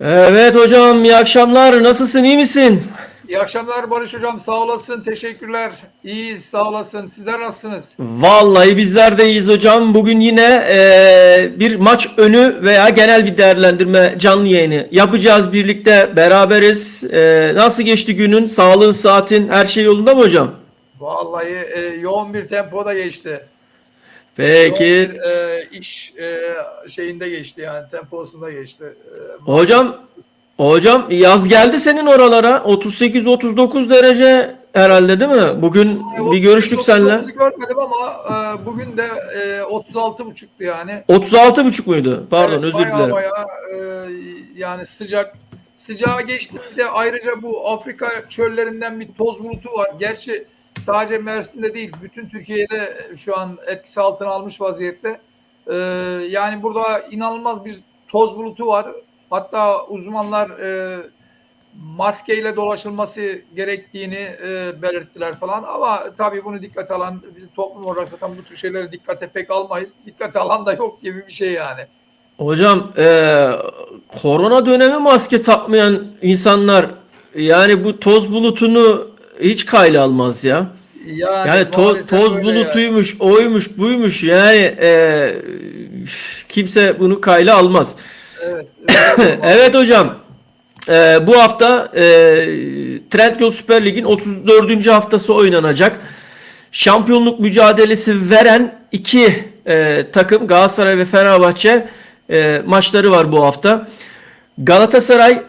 Evet hocam, iyi akşamlar. Nasılsın, iyi misin? İyi akşamlar Barış Hocam. Sağ olasın. Teşekkürler. İyiyiz. Sağ olasın. Sizler nasılsınız? Vallahi bizler de iyiyiz hocam. Bugün yine bir maç önü veya genel bir değerlendirme canlı yayını yapacağız birlikte. Beraberiz. Nasıl geçti günün? Sağlığın, saatin, her şey yolunda mı hocam? Vallahi yoğun bir tempoda geçti. Yoğun bir Peki. iş şeyinde geçti yani temposunda geçti. Malum. Hocam, hocam yaz geldi senin oralara. 38-39 derece herhalde değil mi? Bugün bir görüştük seninle. 38-39'u görmedim ama bugün de 36,5'tu yani. 36,5 muydu? Pardon, Evet, özür baya dilerim. baya yani sıcak. Sıcağa geçti, bir de ayrıca bu Afrika çöllerinden bir toz bulutu var. Gerçi sadece Mersin'de değil, bütün Türkiye'de şu an etkisi altına almış vaziyette. Yani burada inanılmaz bir toz bulutu var. Hatta uzmanlar maskeyle dolaşılması gerektiğini belirttiler falan. Ama tabii bunu dikkate alan, bizim toplum olarak zaten bu tür şeyleri dikkate pek almayız. Dikkate alan da yok gibi bir şey yani. Hocam korona dönemi maske takmayan insanlar yani bu toz bulutunu hiç kayla almaz ya. Yani Yani maalesef toz öyle yani. bulutuymuş, oymuş, buymuş yani kimse bunu kayla almaz. Evet, öyle Evet maalesef. hocam, bu hafta Trendyol Süper Lig'in 34. haftası oynanacak. Şampiyonluk mücadelesi veren iki takım Galatasaray ve Fenerbahçe maçları var bu hafta. Galatasaray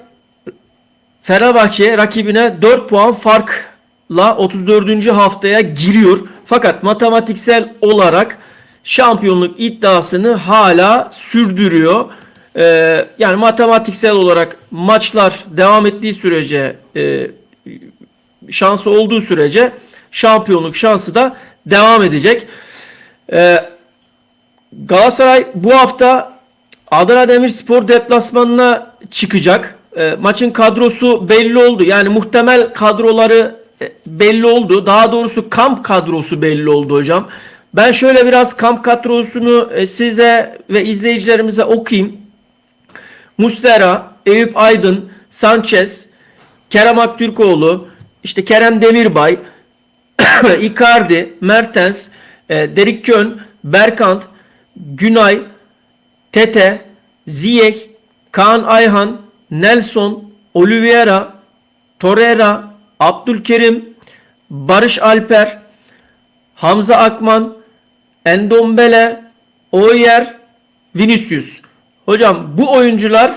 Fenerbahçe'ye rakibine 4 puan farkla 34. haftaya giriyor. Fakat matematiksel olarak şampiyonluk iddiasını hala sürdürüyor. Yani matematiksel olarak maçlar devam ettiği sürece, şansı olduğu sürece şampiyonluk şansı da devam edecek. Ee, Galatasaray bu hafta Adana Demirspor deplasmanına çıkacak. Maçın kadrosu belli oldu. Yani muhtemel kadroları belli oldu. Daha doğrusu kamp kadrosu belli oldu hocam. Ben şöyle biraz kamp kadrosunu size ve izleyicilerimize okuyayım. Muslera, Eyüp Aydın, Sanchez, Kerem Aktürkoğlu, işte Kerem Demirbay, Icardi, Mertens, Derik Kön, Berkant, Günay, Tete, Ziyech, Kaan Ayhan, Nelson, Oliveira, Torreira, Abdülkerim, Barış Alper, Hamza Akman, Endombele, Oyer, Vinicius. Hocam bu oyuncular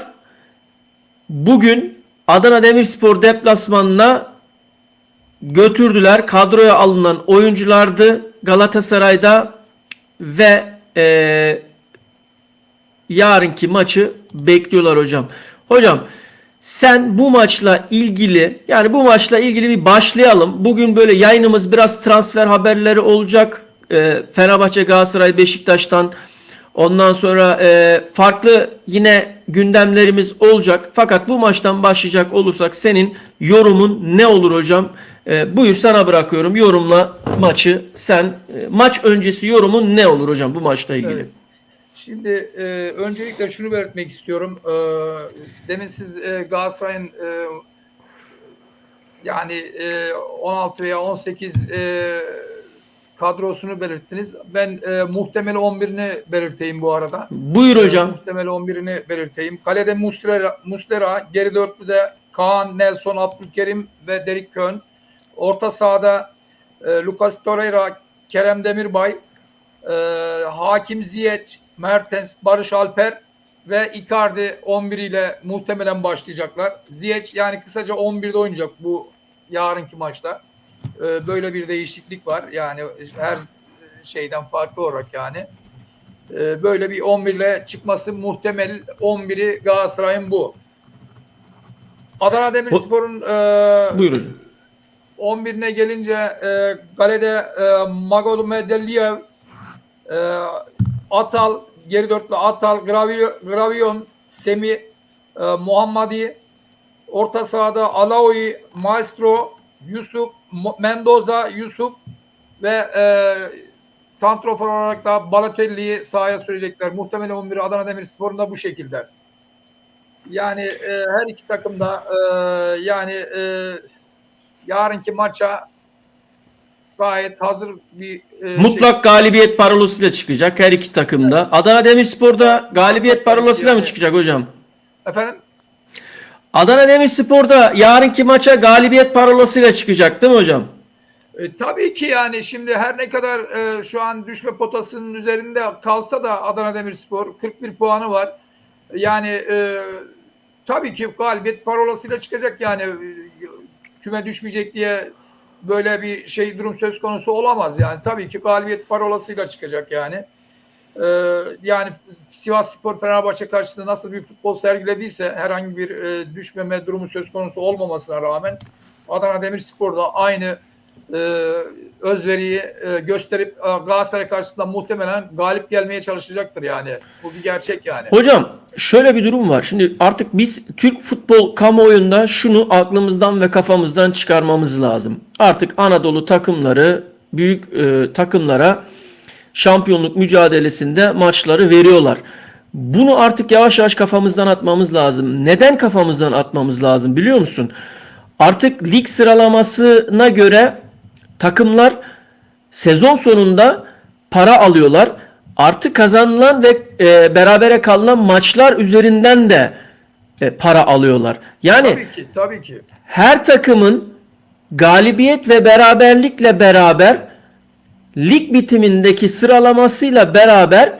bugün Adana Demirspor deplasmanına götürdüler. Kadroya alınan oyunculardı Galatasaray'da ve yarınki maçı bekliyorlar hocam. Hocam sen bu maçla ilgili, yani bu maçla ilgili bir başlayalım. Bugün böyle yayınımız biraz transfer haberleri olacak. Fenerbahçe, Galatasaray, Beşiktaş'tan. Ondan sonra farklı yine gündemlerimiz olacak. Fakat bu maçtan başlayacak olursak senin yorumun ne olur hocam? Buyur, sana bırakıyorum. Yorumla maçı sen. Maç öncesi yorumun ne olur hocam bu maçla ilgili? Evet. Şimdi öncelikle şunu belirtmek istiyorum. Demin siz Galatasaray'ın yani 16 veya 18 kadrosunu belirttiniz. Ben muhtemel 11'ini belirteyim bu arada. Buyur hocam. Muhtemel 11'ini belirteyim. Kalede Muslera, geri dörtlüde Kaan, Nelson, Abdülkerim ve Derik Kön. Orta sahada Lucas Torreira, Kerem Demirbay, Hakim Ziyech, Mertens, Barış Alper ve Icardi 11 ile muhtemelen başlayacaklar. Ziyech yani kısaca 11'de oynayacak bu yarınki maçta. Böyle bir değişiklik var. Yani her şeyden farklı olarak yani. Böyle bir 11 ile çıkması muhtemel 11'i Galatasaray'ın bu. Adana Demirspor'un Buyur hocam. 11'ine gelince kalede Magomedaliev, Atal, geri dörtlü Atal, Gravion, Semih, Muhammadi, orta sahada Alaoui, Maestro, Yusuf, Mendoza, Yusuf ve santrofor olarak da Balotelli'yi sahaya sürecekler. Muhtemelen 11'i Adana Demirspor'un da bu şekilde. Yani her iki takım da yani yarınki maça gayet hazır bir Mutlak galibiyet parolasıyla çıkacak her iki takımda. Adana Demirspor'da galibiyet tabii ki parolasıyla mı yani çıkacak hocam? efendim. Adana Demirspor'da yarınki maça galibiyet parolasıyla çıkacak değil mi hocam? Tabii ki yani şimdi her ne kadar şu an düşme potasının üzerinde kalsa da Adana Demirspor 41 puanı var. Yani tabii ki galibiyet parolasıyla çıkacak yani küme düşmeyecek diye böyle bir şey durum söz konusu olamaz yani. Tabii ki galibiyet parolasıyla çıkacak yani. Yani Sivasspor Fenerbahçe karşısında nasıl bir futbol sergilediyse herhangi bir düşmeme durumu söz konusu olmamasına rağmen Adana Demirspor da aynı e, özveriyi gösterip Galatasaray karşısında muhtemelen galip gelmeye çalışacaktır yani. Bu bir gerçek yani. Hocam şöyle bir durum var. Şimdi artık biz Türk futbol kamuoyunda şunu aklımızdan ve kafamızdan çıkarmamız lazım. Artık Anadolu takımları büyük takımlara şampiyonluk mücadelesinde maçları veriyorlar. Bunu artık yavaş yavaş kafamızdan atmamız lazım. Neden kafamızdan atmamız lazım biliyor musun? Artık lig sıralamasına göre takımlar sezon sonunda para alıyorlar. Artı kazanılan ve berabere kalınan maçlar üzerinden de para alıyorlar. Yani Tabii ki, tabii ki. her takımın galibiyet ve beraberlikle beraber lig bitimindeki sıralamasıyla beraber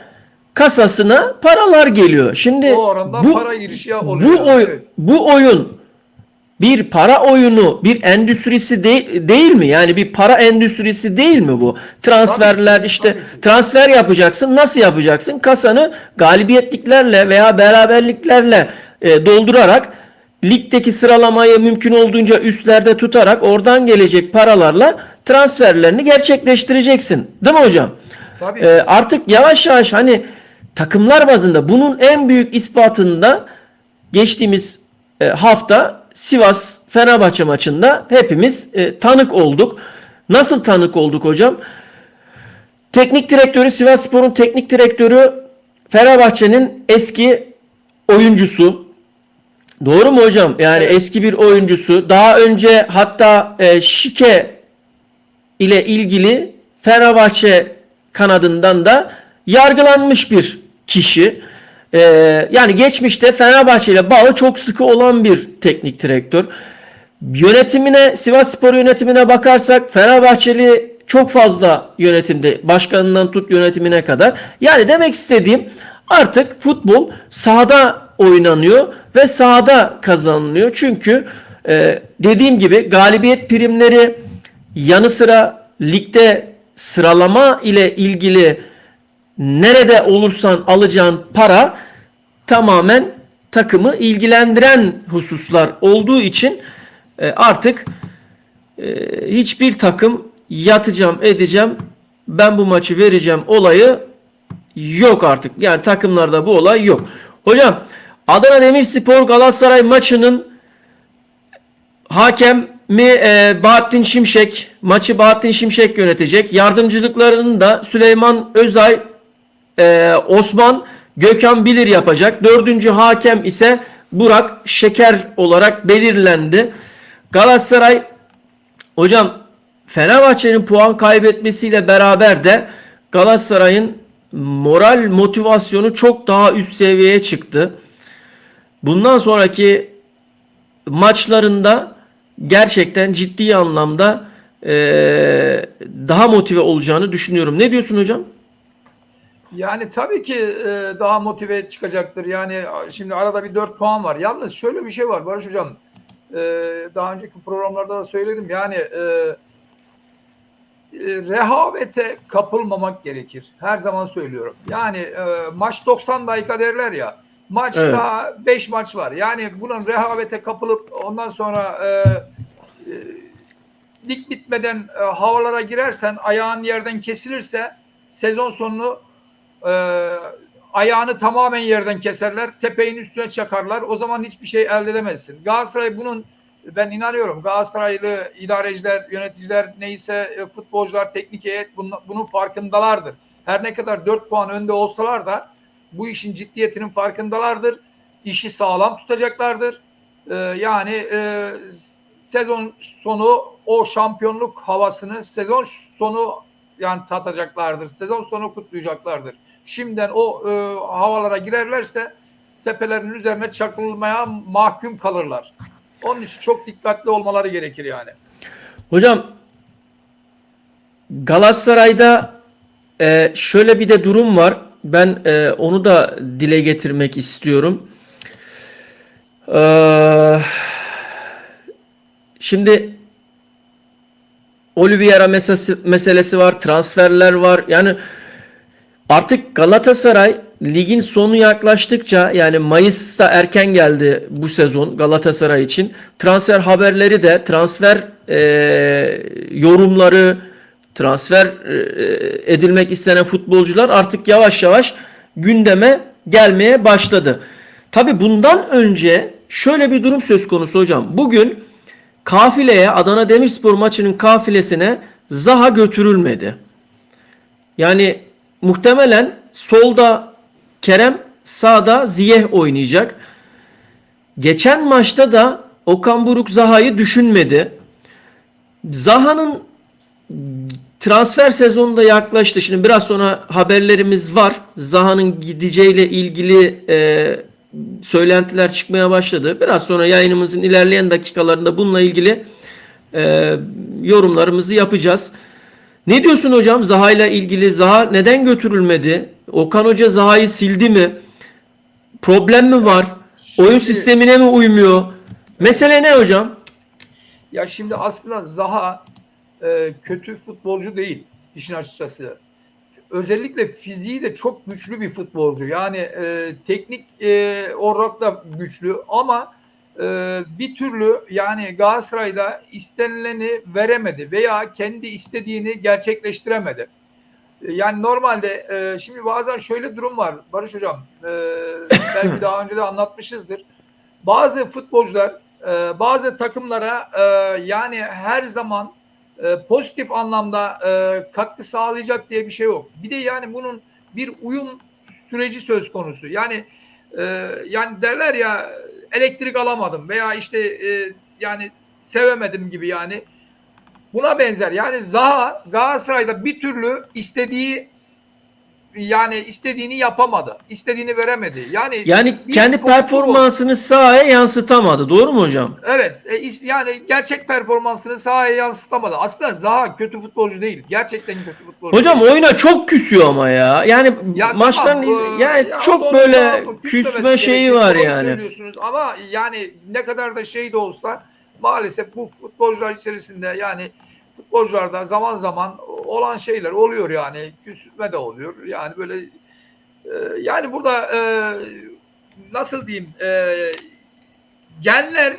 kasasına paralar geliyor. Şimdi O oranda para girişi oluyor. bu oyun Evet. bu oyun bir para oyunu, bir endüstrisi değil mi? Yani bir para endüstrisi değil mi bu? Transferler Tabii ki, işte tabii ki. transfer yapacaksın. Nasıl yapacaksın? Kasanı galibiyetliklerle veya beraberliklerle doldurarak ligdeki sıralamayı mümkün olduğunca üstlerde tutarak oradan gelecek paralarla transferlerini gerçekleştireceksin. Değil mi hocam? Tabii ki. Artık yavaş yavaş hani takımlar bazında bunun en büyük ispatında geçtiğimiz hafta Sivas Fenerbahçe maçında hepimiz tanık olduk. Nasıl tanık olduk hocam? Teknik direktörü Sivasspor'un teknik direktörü Fenerbahçe'nin eski oyuncusu. Doğru mu hocam? Yani Evet. eski bir oyuncusu. Daha önce hatta şike ile ilgili Fenerbahçe kanadından da yargılanmış bir kişi. Yani geçmişte Fenerbahçe ile bağı çok sıkı olan bir teknik direktör. Yönetimine, Sivasspor yönetimine bakarsak Fenerbahçeli çok fazla yönetimde, başkanından tut yönetimine kadar. Yani demek istediğim artık futbol sahada oynanıyor ve sahada kazanılıyor. Çünkü dediğim gibi galibiyet primleri yanı sıra ligde sıralama ile ilgili nerede olursan alacağın para tamamen takımı ilgilendiren hususlar olduğu için artık hiçbir takım yatacağım edeceğim ben bu maçı vereceğim olayı yok artık. Yani takımlarda bu olay yok. Hocam Adana Demirspor Galatasaray maçının hakemi Bahattin Şimşek, maçı Bahattin Şimşek yönetecek. Yardımcılıklarını da Süleyman Özay, Osman Gökhan Bilir yapacak. Dördüncü hakem ise Burak Şeker olarak belirlendi. Galatasaray hocam Fenerbahçe'nin puan kaybetmesiyle beraber de Galatasaray'ın moral motivasyonu çok daha üst seviyeye çıktı. Bundan sonraki maçlarında gerçekten ciddi anlamda daha motive olacağını düşünüyorum. Ne diyorsun hocam? Yani tabii ki daha motive çıkacaktır. Yani şimdi arada bir 4 puan var. Yalnız şöyle bir şey var Barış Hocam. Daha önceki programlarda da söyledim. Yani rehavete kapılmamak gerekir. Her zaman söylüyorum. Yani maç 90 dakika derler ya. Maç Evet. daha 5 maç var. Yani bunun rehavete kapılıp ondan sonra lig bitmeden havalara girersen ayağın yerden kesilirse sezon sonunu ayağını tamamen yerden keserler. Tepeğin üstüne çakarlar. O zaman hiçbir şey elde edemezsin. Galatasaray bunun ben inanıyorum Galatasaraylı idareciler, yöneticiler neyse futbolcular, teknik heyet bunun farkındalardır. Her ne kadar 4 puan önde olsalar da bu işin ciddiyetinin farkındalardır. işi sağlam tutacaklardır. Yani sezon sonu o şampiyonluk havasını sezon sonu yani tatacaklardır. Sezon sonu kutlayacaklardır. Şimdiden o havalara girerlerse tepelerin üzerine çakılmaya mahkum kalırlar. Onun için çok dikkatli olmaları gerekir yani. Hocam Galatasaray'da şöyle bir de durum var. Ben onu da dile getirmek istiyorum. Şimdi Oliveira meselesi var, transferler var. Yani artık Galatasaray ligin sonu yaklaştıkça, yani Mayıs'ta erken geldi bu sezon Galatasaray için. Transfer haberleri de, transfer yorumları, transfer edilmek istenen futbolcular artık yavaş yavaş gündeme gelmeye başladı. Tabi bundan önce şöyle bir durum söz konusu hocam. Bugün kafileye, Adana Demirspor maçının kafilesine Zaha götürülmedi. Yani muhtemelen solda Kerem, sağda Ziyech oynayacak. Geçen maçta da Okan Buruk Zaha'yı düşünmedi. Zaha'nın transfer sezonu da yaklaştı. Şimdi biraz sonra haberlerimiz var. Zaha'nın gideceğiyle ilgili söylentiler çıkmaya başladı. Biraz sonra yayınımızın ilerleyen dakikalarında bununla ilgili yorumlarımızı yapacağız. Ne diyorsun hocam Zaha ile ilgili? Zaha neden götürülmedi? Okan Hoca Zaha'yı sildi mi? Problem mi var? Oyun sistemine mi uymuyor? Mesele ne hocam? Ya şimdi aslında Zaha kötü futbolcu değil işin açıkçası. Özellikle fiziği de çok güçlü bir futbolcu. Yani teknik olarak da güçlü ama bir türlü yani Galatasaray'da istenileni veremedi veya kendi istediğini gerçekleştiremedi. Yani normalde şimdi bazen şöyle durum var Barış Hocam. Belki daha önce de anlatmışızdır. Bazı futbolcular bazı takımlara yani her zaman pozitif anlamda katkı sağlayacak diye bir şey yok. Bir de yani bunun bir uyum süreci söz konusu. Yani yani derler ya elektrik alamadım veya işte yani sevemedim gibi yani. Buna benzer. Yani Zaha Galatasaray'da bir türlü istediğini yapamadı. İstediğini veremedi. Yani kendi performansını sahaya yansıtamadı. Doğru mu hocam? Evet. Yani gerçek performansını sahaya yansıtamadı. Aslında Zaha kötü futbolcu değil. Gerçekten kötü futbolcu Hocam değil. oyuna çok küsüyor ama ya. Yani Ya maçtan tamam, yani ya çok böyle küsme şeyi var yani. Söylüyorsunuz ama yani ne kadar da şey de olsa maalesef bu futbolcular içerisinde yani futbolcularda zaman zaman olan şeyler oluyor yani. Küsme de oluyor. Yani böyle yani burada nasıl diyeyim genler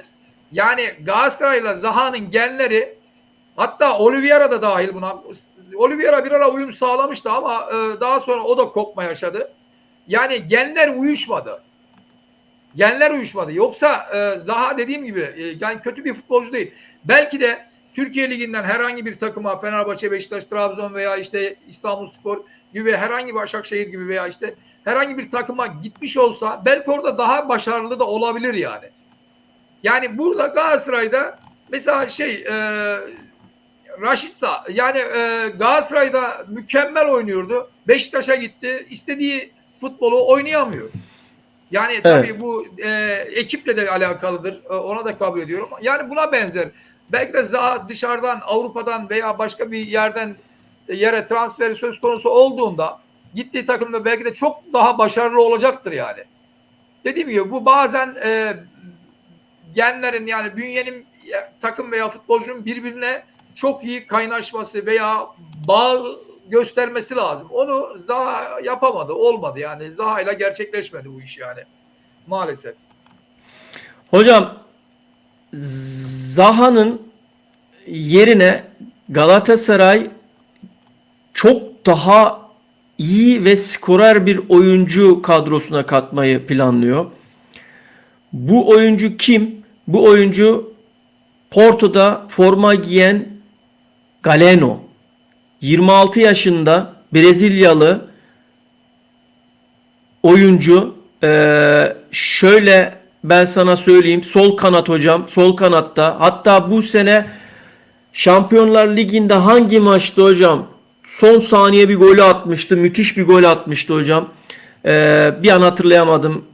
yani Galatasaray'la Zaha'nın genleri hatta Oliveira da dahil buna. Oliveira bir ara uyum sağlamıştı ama daha sonra o da kopma yaşadı. Yani genler uyuşmadı. Genler uyuşmadı. Yoksa Zaha dediğim gibi yani kötü bir futbolcu değil. Belki de Türkiye Ligi'nden herhangi bir takıma Fenerbahçe, Beşiktaş, Trabzon veya işte İstanbulspor gibi herhangi bir Başakşehir gibi veya işte herhangi bir takıma gitmiş olsa belki orada daha başarılı da olabilir yani. Yani burada Galatasaray'da mesela Raşitsa yani Galatasaray'da mükemmel oynuyordu. Beşiktaş'a gitti. İstediği futbolu oynayamıyor. Yani tabii Evet. bu ekiple de alakalıdır. Ona da kabul ediyorum. Yani buna benzer. Belki de dışarıdan Avrupa'dan veya başka bir yerden yere transferi söz konusu olduğunda gittiği takımda belki de çok daha başarılı olacaktır yani. Dediğim gibi bu bazen genlerin yani bünyenin takım veya futbolcunun birbirine çok iyi kaynaşması veya bağ göstermesi lazım. Onu Zaha yapamadı. Olmadı yani. Zaha ile gerçekleşmedi bu iş yani. Maalesef. Hocam Zaha'nın yerine Galatasaray çok daha iyi ve skorer bir oyuncu kadrosuna katmayı planlıyor. Bu oyuncu kim? Bu oyuncu Porto'da forma giyen Galeno. 26 yaşında Brezilyalı oyuncu. şöyle ben sana söyleyeyim. Sol kanat hocam. Sol kanatta. Hatta bu sene Şampiyonlar Ligi'nde hangi maçtı hocam? Son saniye bir golü atmıştı. Müthiş bir gol atmıştı hocam. Bir an hatırlayamadım.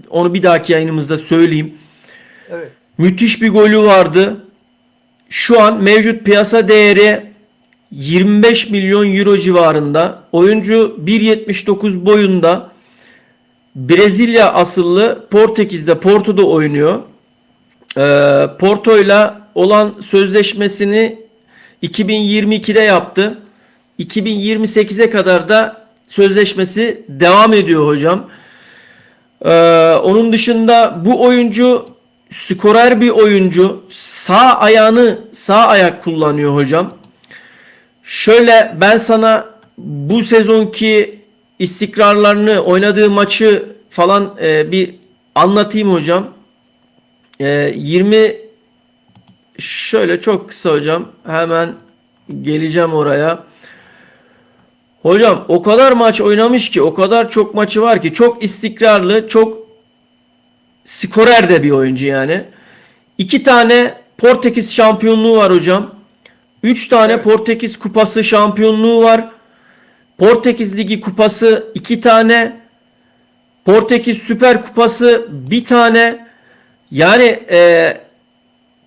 Onu bir dahaki yayınımızda söyleyeyim. Evet. Müthiş bir golü vardı. Şu an mevcut piyasa değeri 25 milyon euro civarında. Oyuncu 1.79 boyunda. Brezilya asıllı, Portekiz'de, Porto'da oynuyor. Porto'yla olan sözleşmesini 2022'de yaptı. 2028'e kadar da sözleşmesi devam ediyor hocam. Onun dışında bu oyuncu skorer bir oyuncu. Sağ ayak kullanıyor hocam. Şöyle ben sana bu sezonki istikrarlarını, oynadığı maçı falan bir anlatayım hocam. 20 şöyle çok kısa hocam. Hemen geleceğim oraya. Hocam o kadar maç oynamış ki, o kadar çok maçı var ki, çok istikrarlı, çok skorer de bir oyuncu yani. 2 tane Portekiz şampiyonluğu var hocam. 3 tane Evet. Portekiz Kupası şampiyonluğu var. Portekiz Ligi Kupası 2 tane. Portekiz Süper Kupası 1 tane. Yani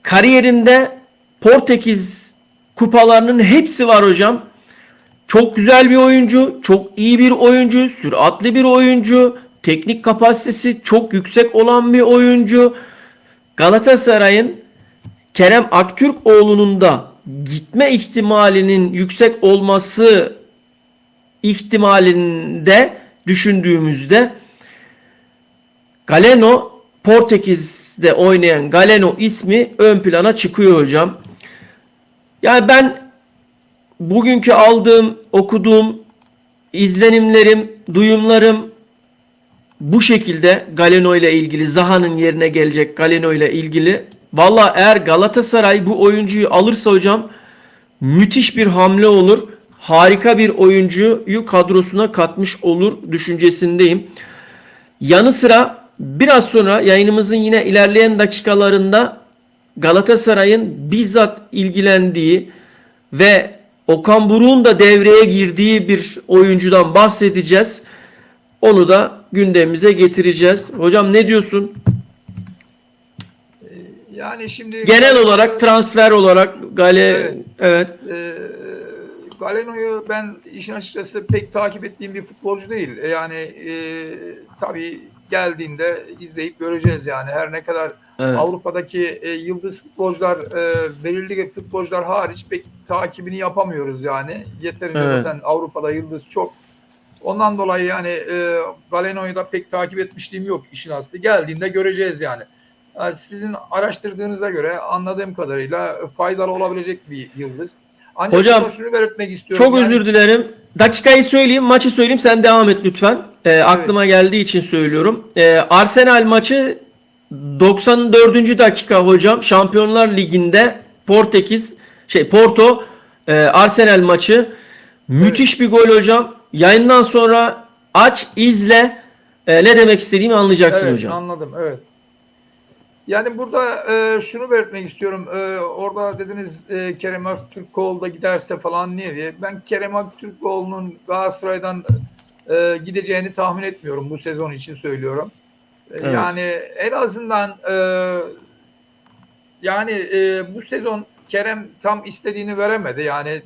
kariyerinde Portekiz kupalarının hepsi var hocam. Çok güzel bir oyuncu, çok iyi bir oyuncu, süratli bir oyuncu, teknik kapasitesi çok yüksek olan bir oyuncu. Galatasaray'ın Kerem Aktürkoğlu'nun da gitme ihtimalinin yüksek olması ihtimalinde düşündüğümüzde Galeno, Portekiz'de oynayan Galeno ismi ön plana çıkıyor hocam. Yani ben bugünkü aldığım, okuduğum izlenimlerim, duyumlarım bu şekilde Galeno ile ilgili, Zaha'nın yerine gelecek Galeno ile ilgili. Valla eğer Galatasaray bu oyuncuyu alırsa hocam müthiş bir hamle olur. Harika bir oyuncuyu kadrosuna katmış olur düşüncesindeyim. Yanı sıra biraz sonra yayınımızın yine ilerleyen dakikalarında Galatasaray'ın bizzat ilgilendiği ve Okan Buruk'un da devreye girdiği bir oyuncudan bahsedeceğiz. Onu da gündemimize getireceğiz. Hocam ne diyorsun? Yani şimdi Genel olarak transfer olarak evet. Galeno'yu ben işin açıkçası pek takip ettiğim bir futbolcu değil. Yani tabii geldiğinde izleyip göreceğiz yani. Her ne kadar Evet. Avrupa'daki yıldız futbolcular, belirli futbolcular hariç pek takibini yapamıyoruz yani. Yeterince Evet. zaten Avrupa'da yıldız çok. Ondan dolayı yani Galeno'yu da pek takip etmişliğim yok işin aslı. Geldiğinde göreceğiz yani. Yani sizin araştırdığınıza göre anladığım kadarıyla faydalı olabilecek bir yıldız. Ancak Hocam, şunu belirtmek istiyorum. çok özür dilerim. Dakikayı söyleyeyim, maçı söyleyeyim. Sen devam et lütfen. Aklıma geldiği için söylüyorum. Arsenal maçı 94. dakika hocam. Şampiyonlar Ligi'nde Porto Arsenal maçı. Müthiş bir gol hocam. Yayından sonra aç, izle. Ne demek istediğimi anlayacaksın Evet, hocam. anladım. Evet. Yani burada şunu belirtmek istiyorum. Orada dediniz Kerem Aktürkoğlu da giderse falan niye diye. Ben Kerem Aktürkoğlu'nun Galatasaray'dan gideceğini tahmin etmiyorum. Bu sezon için söylüyorum. Evet. Yani en azından bu sezon Kerem tam istediğini veremedi. Yani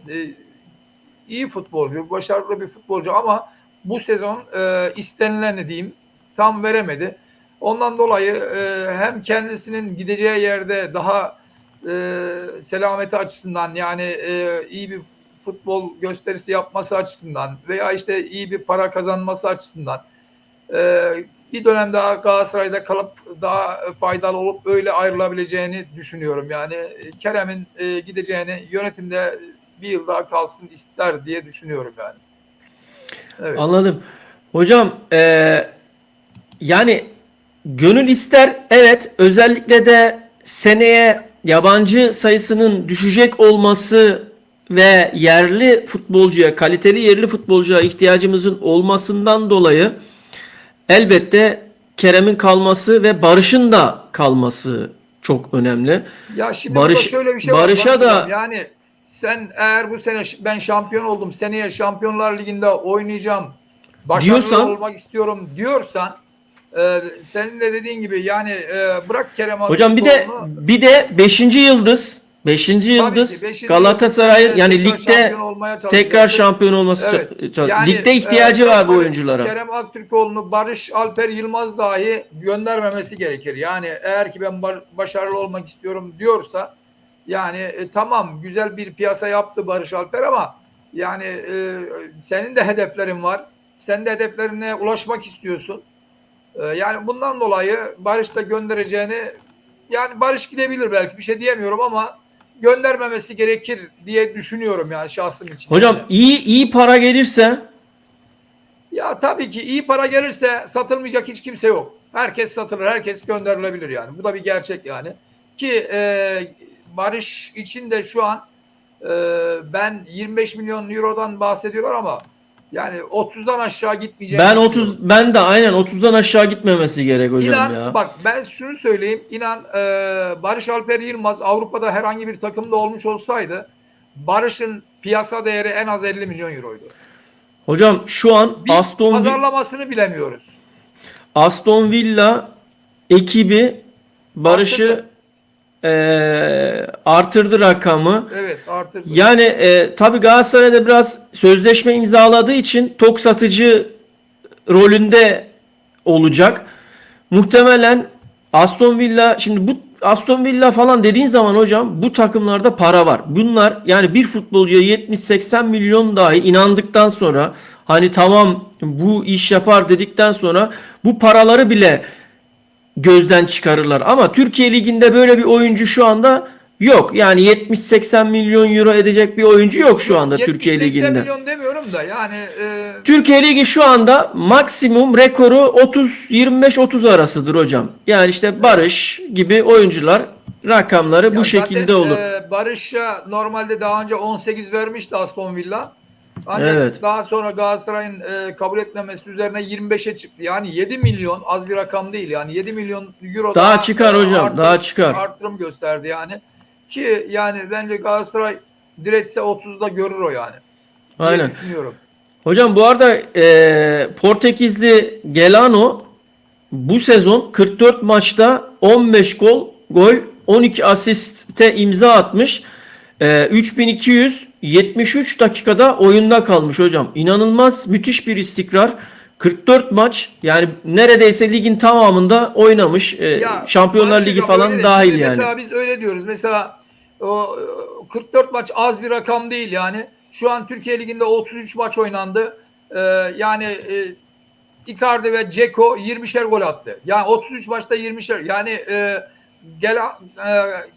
iyi futbolcu, başarılı bir futbolcu ama bu sezon istenileni diyeyim tam veremedi. Ondan dolayı hem kendisinin gideceği yerde daha selameti açısından yani iyi bir futbol gösterisi yapması açısından veya işte iyi bir para kazanması açısından bir dönem daha Galatasaray'da kalıp daha faydalı olup öyle ayrılabileceğini düşünüyorum. Yani Kerem'in gideceğini yönetimde bir yıl daha kalsın ister diye düşünüyorum yani. Evet. Anladım. Hocam yani gönül ister, evet, özellikle de seneye yabancı sayısının düşecek olması ve yerli futbolcuya, kaliteli yerli futbolcuya ihtiyacımızın olmasından dolayı elbette Kerem'in kalması ve Barış'ın da kalması çok önemli. Ya şimdi Barış, burada şöyle bir şey Barış'a var. da Yani sen eğer bu sene ben şampiyon oldum, seneye Şampiyonlar Ligi'nde oynayacağım, başarılı diyorsan olmak istiyorum diyorsan, senin de dediğin gibi yani bırak Kerem hocam Aktürkoğlu'nu. bir de beşinci yıldız Tabii ki 5. Galatasaray'ın yani tekrar ligde şampiyon olmaya tekrar çalışacaktır. şampiyon olması Evet. Yani ligde ihtiyacı var bu oyunculara. Kerem Aktürkoğlu'nu Barış Alper Yılmaz dahi göndermemesi gerekir. Yani eğer ki ben başarılı olmak istiyorum diyorsa yani tamam, güzel bir piyasa yaptı Barış Alper ama yani senin de hedeflerin var. Sen de hedeflerine ulaşmak istiyorsun. Yani bundan dolayı Barış da göndereceğini, yani Barış gidebilir belki, bir şey diyemiyorum ama göndermemesi gerekir diye düşünüyorum yani şahsım için. Hocam Yani. iyi para gelirse Ya tabii ki iyi para gelirse satılmayacak hiç kimse yok. Herkes satılır, herkes gönderilebilir yani. Bu da bir gerçek yani. Ki Barış için de şu an ben 25 milyon eurodan bahsediyorlar ama yani 30'dan aşağı gitmeyeceğini düşünüyorum. ben de aynen 30'dan aşağı gitmemesi gerek hocam İnan ya. bak, ben şunu söyleyeyim. İnan Barış Alper Yılmaz Avrupa'da herhangi bir takımda olmuş olsaydı Barış'ın piyasa değeri en az 50 milyon euroydu. Hocam şu an Biz pazarlamasını bilemiyoruz. Aston Villa ekibi Barış'ı artırdı rakamı. Evet, artırdı. Yani tabii Galatasaray'da biraz sözleşme imzaladığı için tok satıcı rolünde olacak. Muhtemelen Aston Villa, şimdi bu Aston Villa falan dediğin zaman hocam bu takımlarda para var. Bunlar yani bir futbolcuya 70-80 milyon dahi inandıktan sonra, hani tamam bu iş yapar dedikten sonra bu paraları bile gözden çıkarırlar. Ama Türkiye Ligi'nde böyle bir oyuncu şu anda yok. Yani 70-80 milyon euro edecek bir oyuncu yok şu anda Türkiye 70-80 Ligi'nde. milyon demiyorum da yani Türkiye Ligi şu anda maksimum rekoru 25-30 arasıdır hocam. Yani işte Barış gibi oyuncular rakamları bu şekilde olur. Barış'a normalde daha önce 18 vermişti Aston Villa. Ancak Evet. daha sonra Galatasaray'ın kabul etmemesi üzerine 25'e çıktı. Yani 7 milyon az bir rakam değil. Yani 7 milyon euro Daha çıkar hocam, daha çıkar. Artırım gösterdi yani. Ki yani bence Galatasaray diretse 30'da görür o yani. Diye Aynen. düşünüyorum. Hocam bu arada Portekizli Gelano bu sezon 44 maçta 15 gol 12 asiste imza atmış. 3273 dakikada oyunda kalmış hocam. İnanılmaz müthiş bir istikrar. 44 maç, yani neredeyse ligin tamamında oynamış. Şampiyonlar Barış Ligi Hocam, falan öyle de. dahil Şimdi yani. mesela biz öyle diyoruz. Mesela o 44 maç az bir rakam değil yani. Şu an Türkiye Ligi'nde 33 maç oynandı. Yani Icardi ve Dzeko 20'şer gol attı. Yani 33 maçta 20'şer. Yani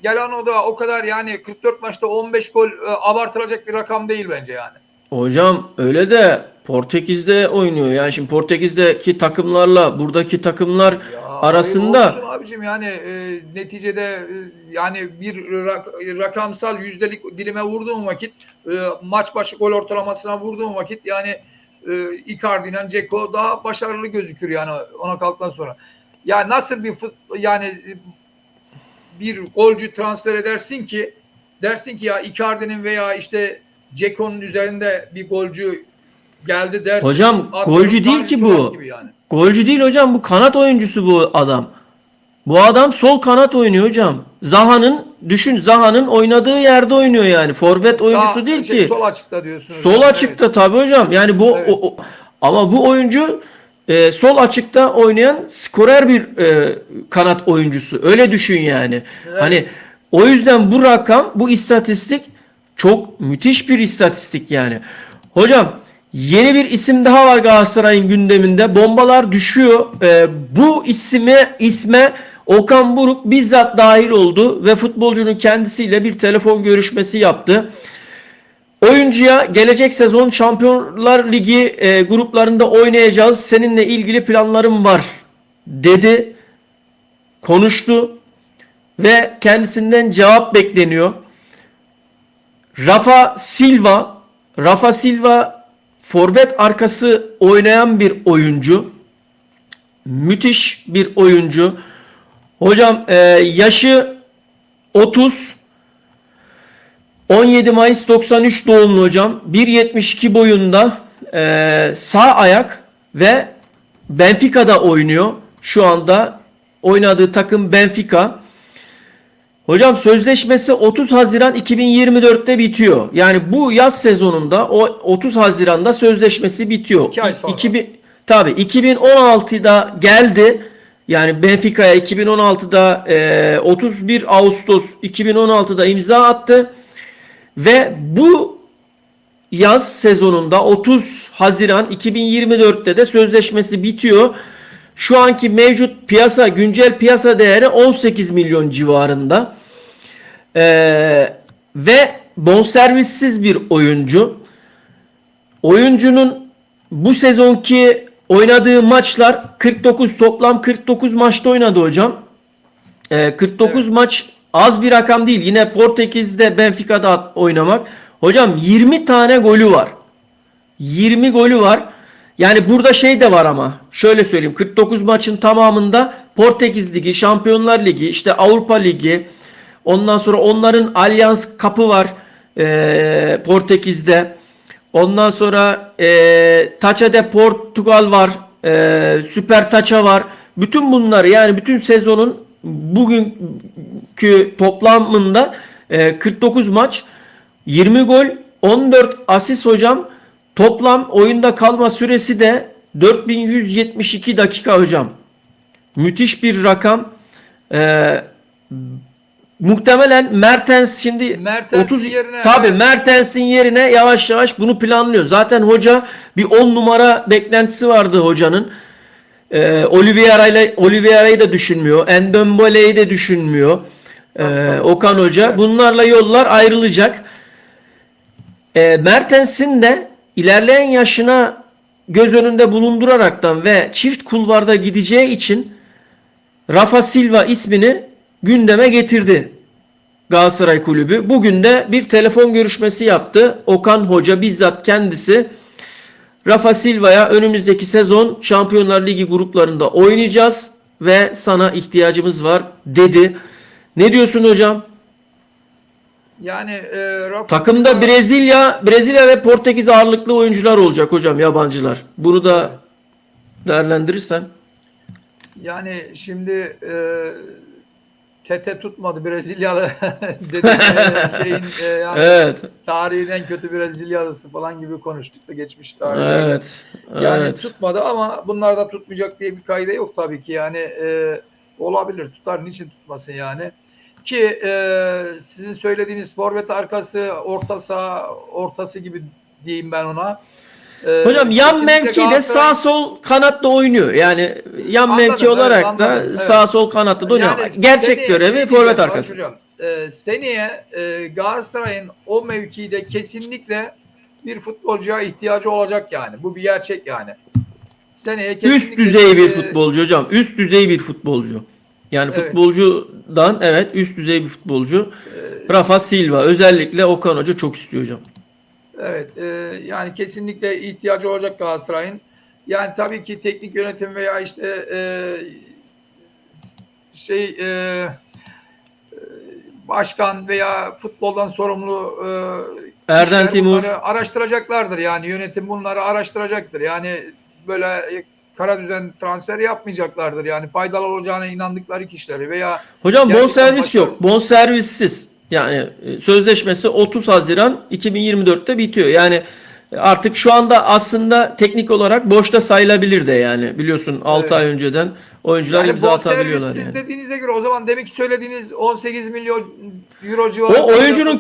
Gelano da o kadar, yani 44 maçta 15 gol abartılacak bir rakam değil bence yani. Hocam öyle de Portekiz'de oynuyor. Yani şimdi Portekiz'deki takımlarla buradaki takımlar Ya arasında hayır olsun abicim, yani neticede yani bir rakamsal yüzdelik dilime vurduğum vakit, maç başı gol ortalamasına vurduğum vakit yani Icardi'yle Dzeko daha başarılı gözükür yani ona kalktıktan sonra. Ya nasıl yani bir golcü transfer edersin ki, dersin ki ya Icardi'nin veya işte Dzeko'nun üzerinde bir golcü geldi dersin. hocam golcü değil ki bu. Yani. Golcü değil hocam, bu kanat oyuncusu bu adam. Bu adam sol kanat oynuyor hocam. Zaha'nın oynadığı yerde oynuyor yani. Forvet oyuncusu değil ki. Sol açıkta diyorsunuz. Sol yani, açıkta tabii hocam. Yani bu Evet. ama bu oyuncu sol açıkta oynayan skorer bir kanat oyuncusu. Öyle düşün yani. Evet. Hani o yüzden bu rakam, bu istatistik çok müthiş bir istatistik yani. Hocam yeni bir isim daha var Galatasaray'ın gündeminde. Bombalar düşüyor. Bu isme Okan Buruk bizzat dahil oldu ve futbolcunun kendisiyle bir telefon görüşmesi yaptı. Oyuncuya gelecek sezon Şampiyonlar Ligi gruplarında oynayacağız, seninle ilgili planlarım var dedi. Konuştu ve kendisinden cevap bekleniyor. Rafa Silva forvet arkası oynayan bir oyuncu. Müthiş bir oyuncu. Hocam yaşı 30, 17 Mayıs 93 doğumlu hocam. 1.72 boyunda, sağ ayak ve Benfica'da oynuyor. Şu anda oynadığı takım Benfica. Hocam sözleşmesi 30 Haziran 2024'te bitiyor. Yani bu yaz sezonunda o 30 Haziran'da sözleşmesi bitiyor. 2 ay sonra. 2016'da geldi. Yani Benfica'ya 2016'da 31 Ağustos 2016'da imza attı. Ve bu yaz sezonunda 30 Haziran 2024'te de sözleşmesi bitiyor. Şu anki mevcut güncel piyasa değeri 18 milyon civarında. Ve bonservissiz bir oyuncu. Oyuncunun bu sezonki oynadığı maçlar toplam 49 maçta oynadı hocam. 49 Evet. maç az bir rakam değil. Yine Portekiz'de, Benfica'da oynamak. Hocam 20 tane golü var. 20 golü var. Yani burada şey de var ama şöyle söyleyeyim, 49 maçın tamamında Portekiz Ligi, Şampiyonlar Ligi, işte Avrupa Ligi, ondan sonra onların Allianz Cup'ı var Portekiz'de. Ondan sonra Taça de Portugal var, Süper Taça var. Bütün bunları, yani bütün sezonun bugünkü toplamında 49 maç, 20 gol, 14 asist hocam. Toplam oyunda kalma süresi de 4172 dakika hocam. Müthiş bir rakam. Muhtemelen Mertens şimdi Mertens'in 30 yerine, tabii evet. Mertens'in yerine yavaş yavaş bunu planlıyor. Zaten hoca bir 10 numara beklentisi vardı hocanın. Oliveira'yı da düşünmüyor. Ndombele'yi de düşünmüyor. Okan Hoca. Bunlarla yollar ayrılacak. Mertens'in de ilerleyen yaşına göz önünde bulunduraraktan ve çift kulvarda gideceği için Rafa Silva ismini gündeme getirdi Galatasaray Kulübü. Bugün de bir telefon görüşmesi yaptı. Okan Hoca bizzat kendisi Rafa Silva'ya önümüzdeki sezon Şampiyonlar Ligi gruplarında oynayacağız ve sana ihtiyacımız var dedi. Ne diyorsun hocam? Yani Rafa Takımda Silva- Brezilya ve Portekiz ağırlıklı oyuncular olacak hocam, yabancılar. Bunu da değerlendirirsen. Yani şimdi Tete tutmadı Brezilyalı dedi yani Evet. tarihin en kötü Brezilyalısı falan gibi konuştuk da geçmiş tarihlerde. Evet. Yani Evet. tutmadı ama bunlar da tutmayacak diye bir kaide yok tabii ki. Yani olabilir, tutar, niçin tutmasın yani. Ki sizin söylediğiniz forvet arkası, orta saha ortası gibi diyeyim ben ona. Hocam yan Kesinlikle mevkide sağ sol kanatta oynuyor. Yani yan Anladım, mevki evet, olarak anladım, da evet. sağ sol kanatta da oynuyor. Yani Gerçek seneye görevi şey forvet diyeceğim arkası. Hocam, seneye Galatasaray'ın o mevkide kesinlikle bir futbolcuya ihtiyacı olacak yani. Bu bir gerçek yani. Seneye Üst kesinlikle düzey bir futbolcu hocam. Üst düzey bir futbolcu. Yani Evet. futbolcudan üst düzey bir futbolcu. Rafa Silva özellikle Okan Hoca çok istiyor hocam. Evet, yani kesinlikle ihtiyacı olacak Galatasaray'ın. Yani tabii ki teknik yönetim veya işte başkan veya futboldan sorumlu Erden kişiler Timur. bunları araştıracaklardır. Yani yönetim bunları araştıracaktır. Yani böyle kara düzen transfer yapmayacaklardır. Yani faydalı olacağına inandıkları kişileri veya Hocam gerçekten bonservis yok. Bonservissiz. Yani sözleşmesi 30 Haziran 2024'te bitiyor. Yani artık şu anda aslında teknik olarak boşta sayılabilir de yani. Biliyorsun 6 Evet. ay önceden oyuncular Yani imza atabiliyorlar bonservissiz yani. dediğinize göre o zaman demek ki söylediğiniz 18 milyon euro civarında. O oyuncunun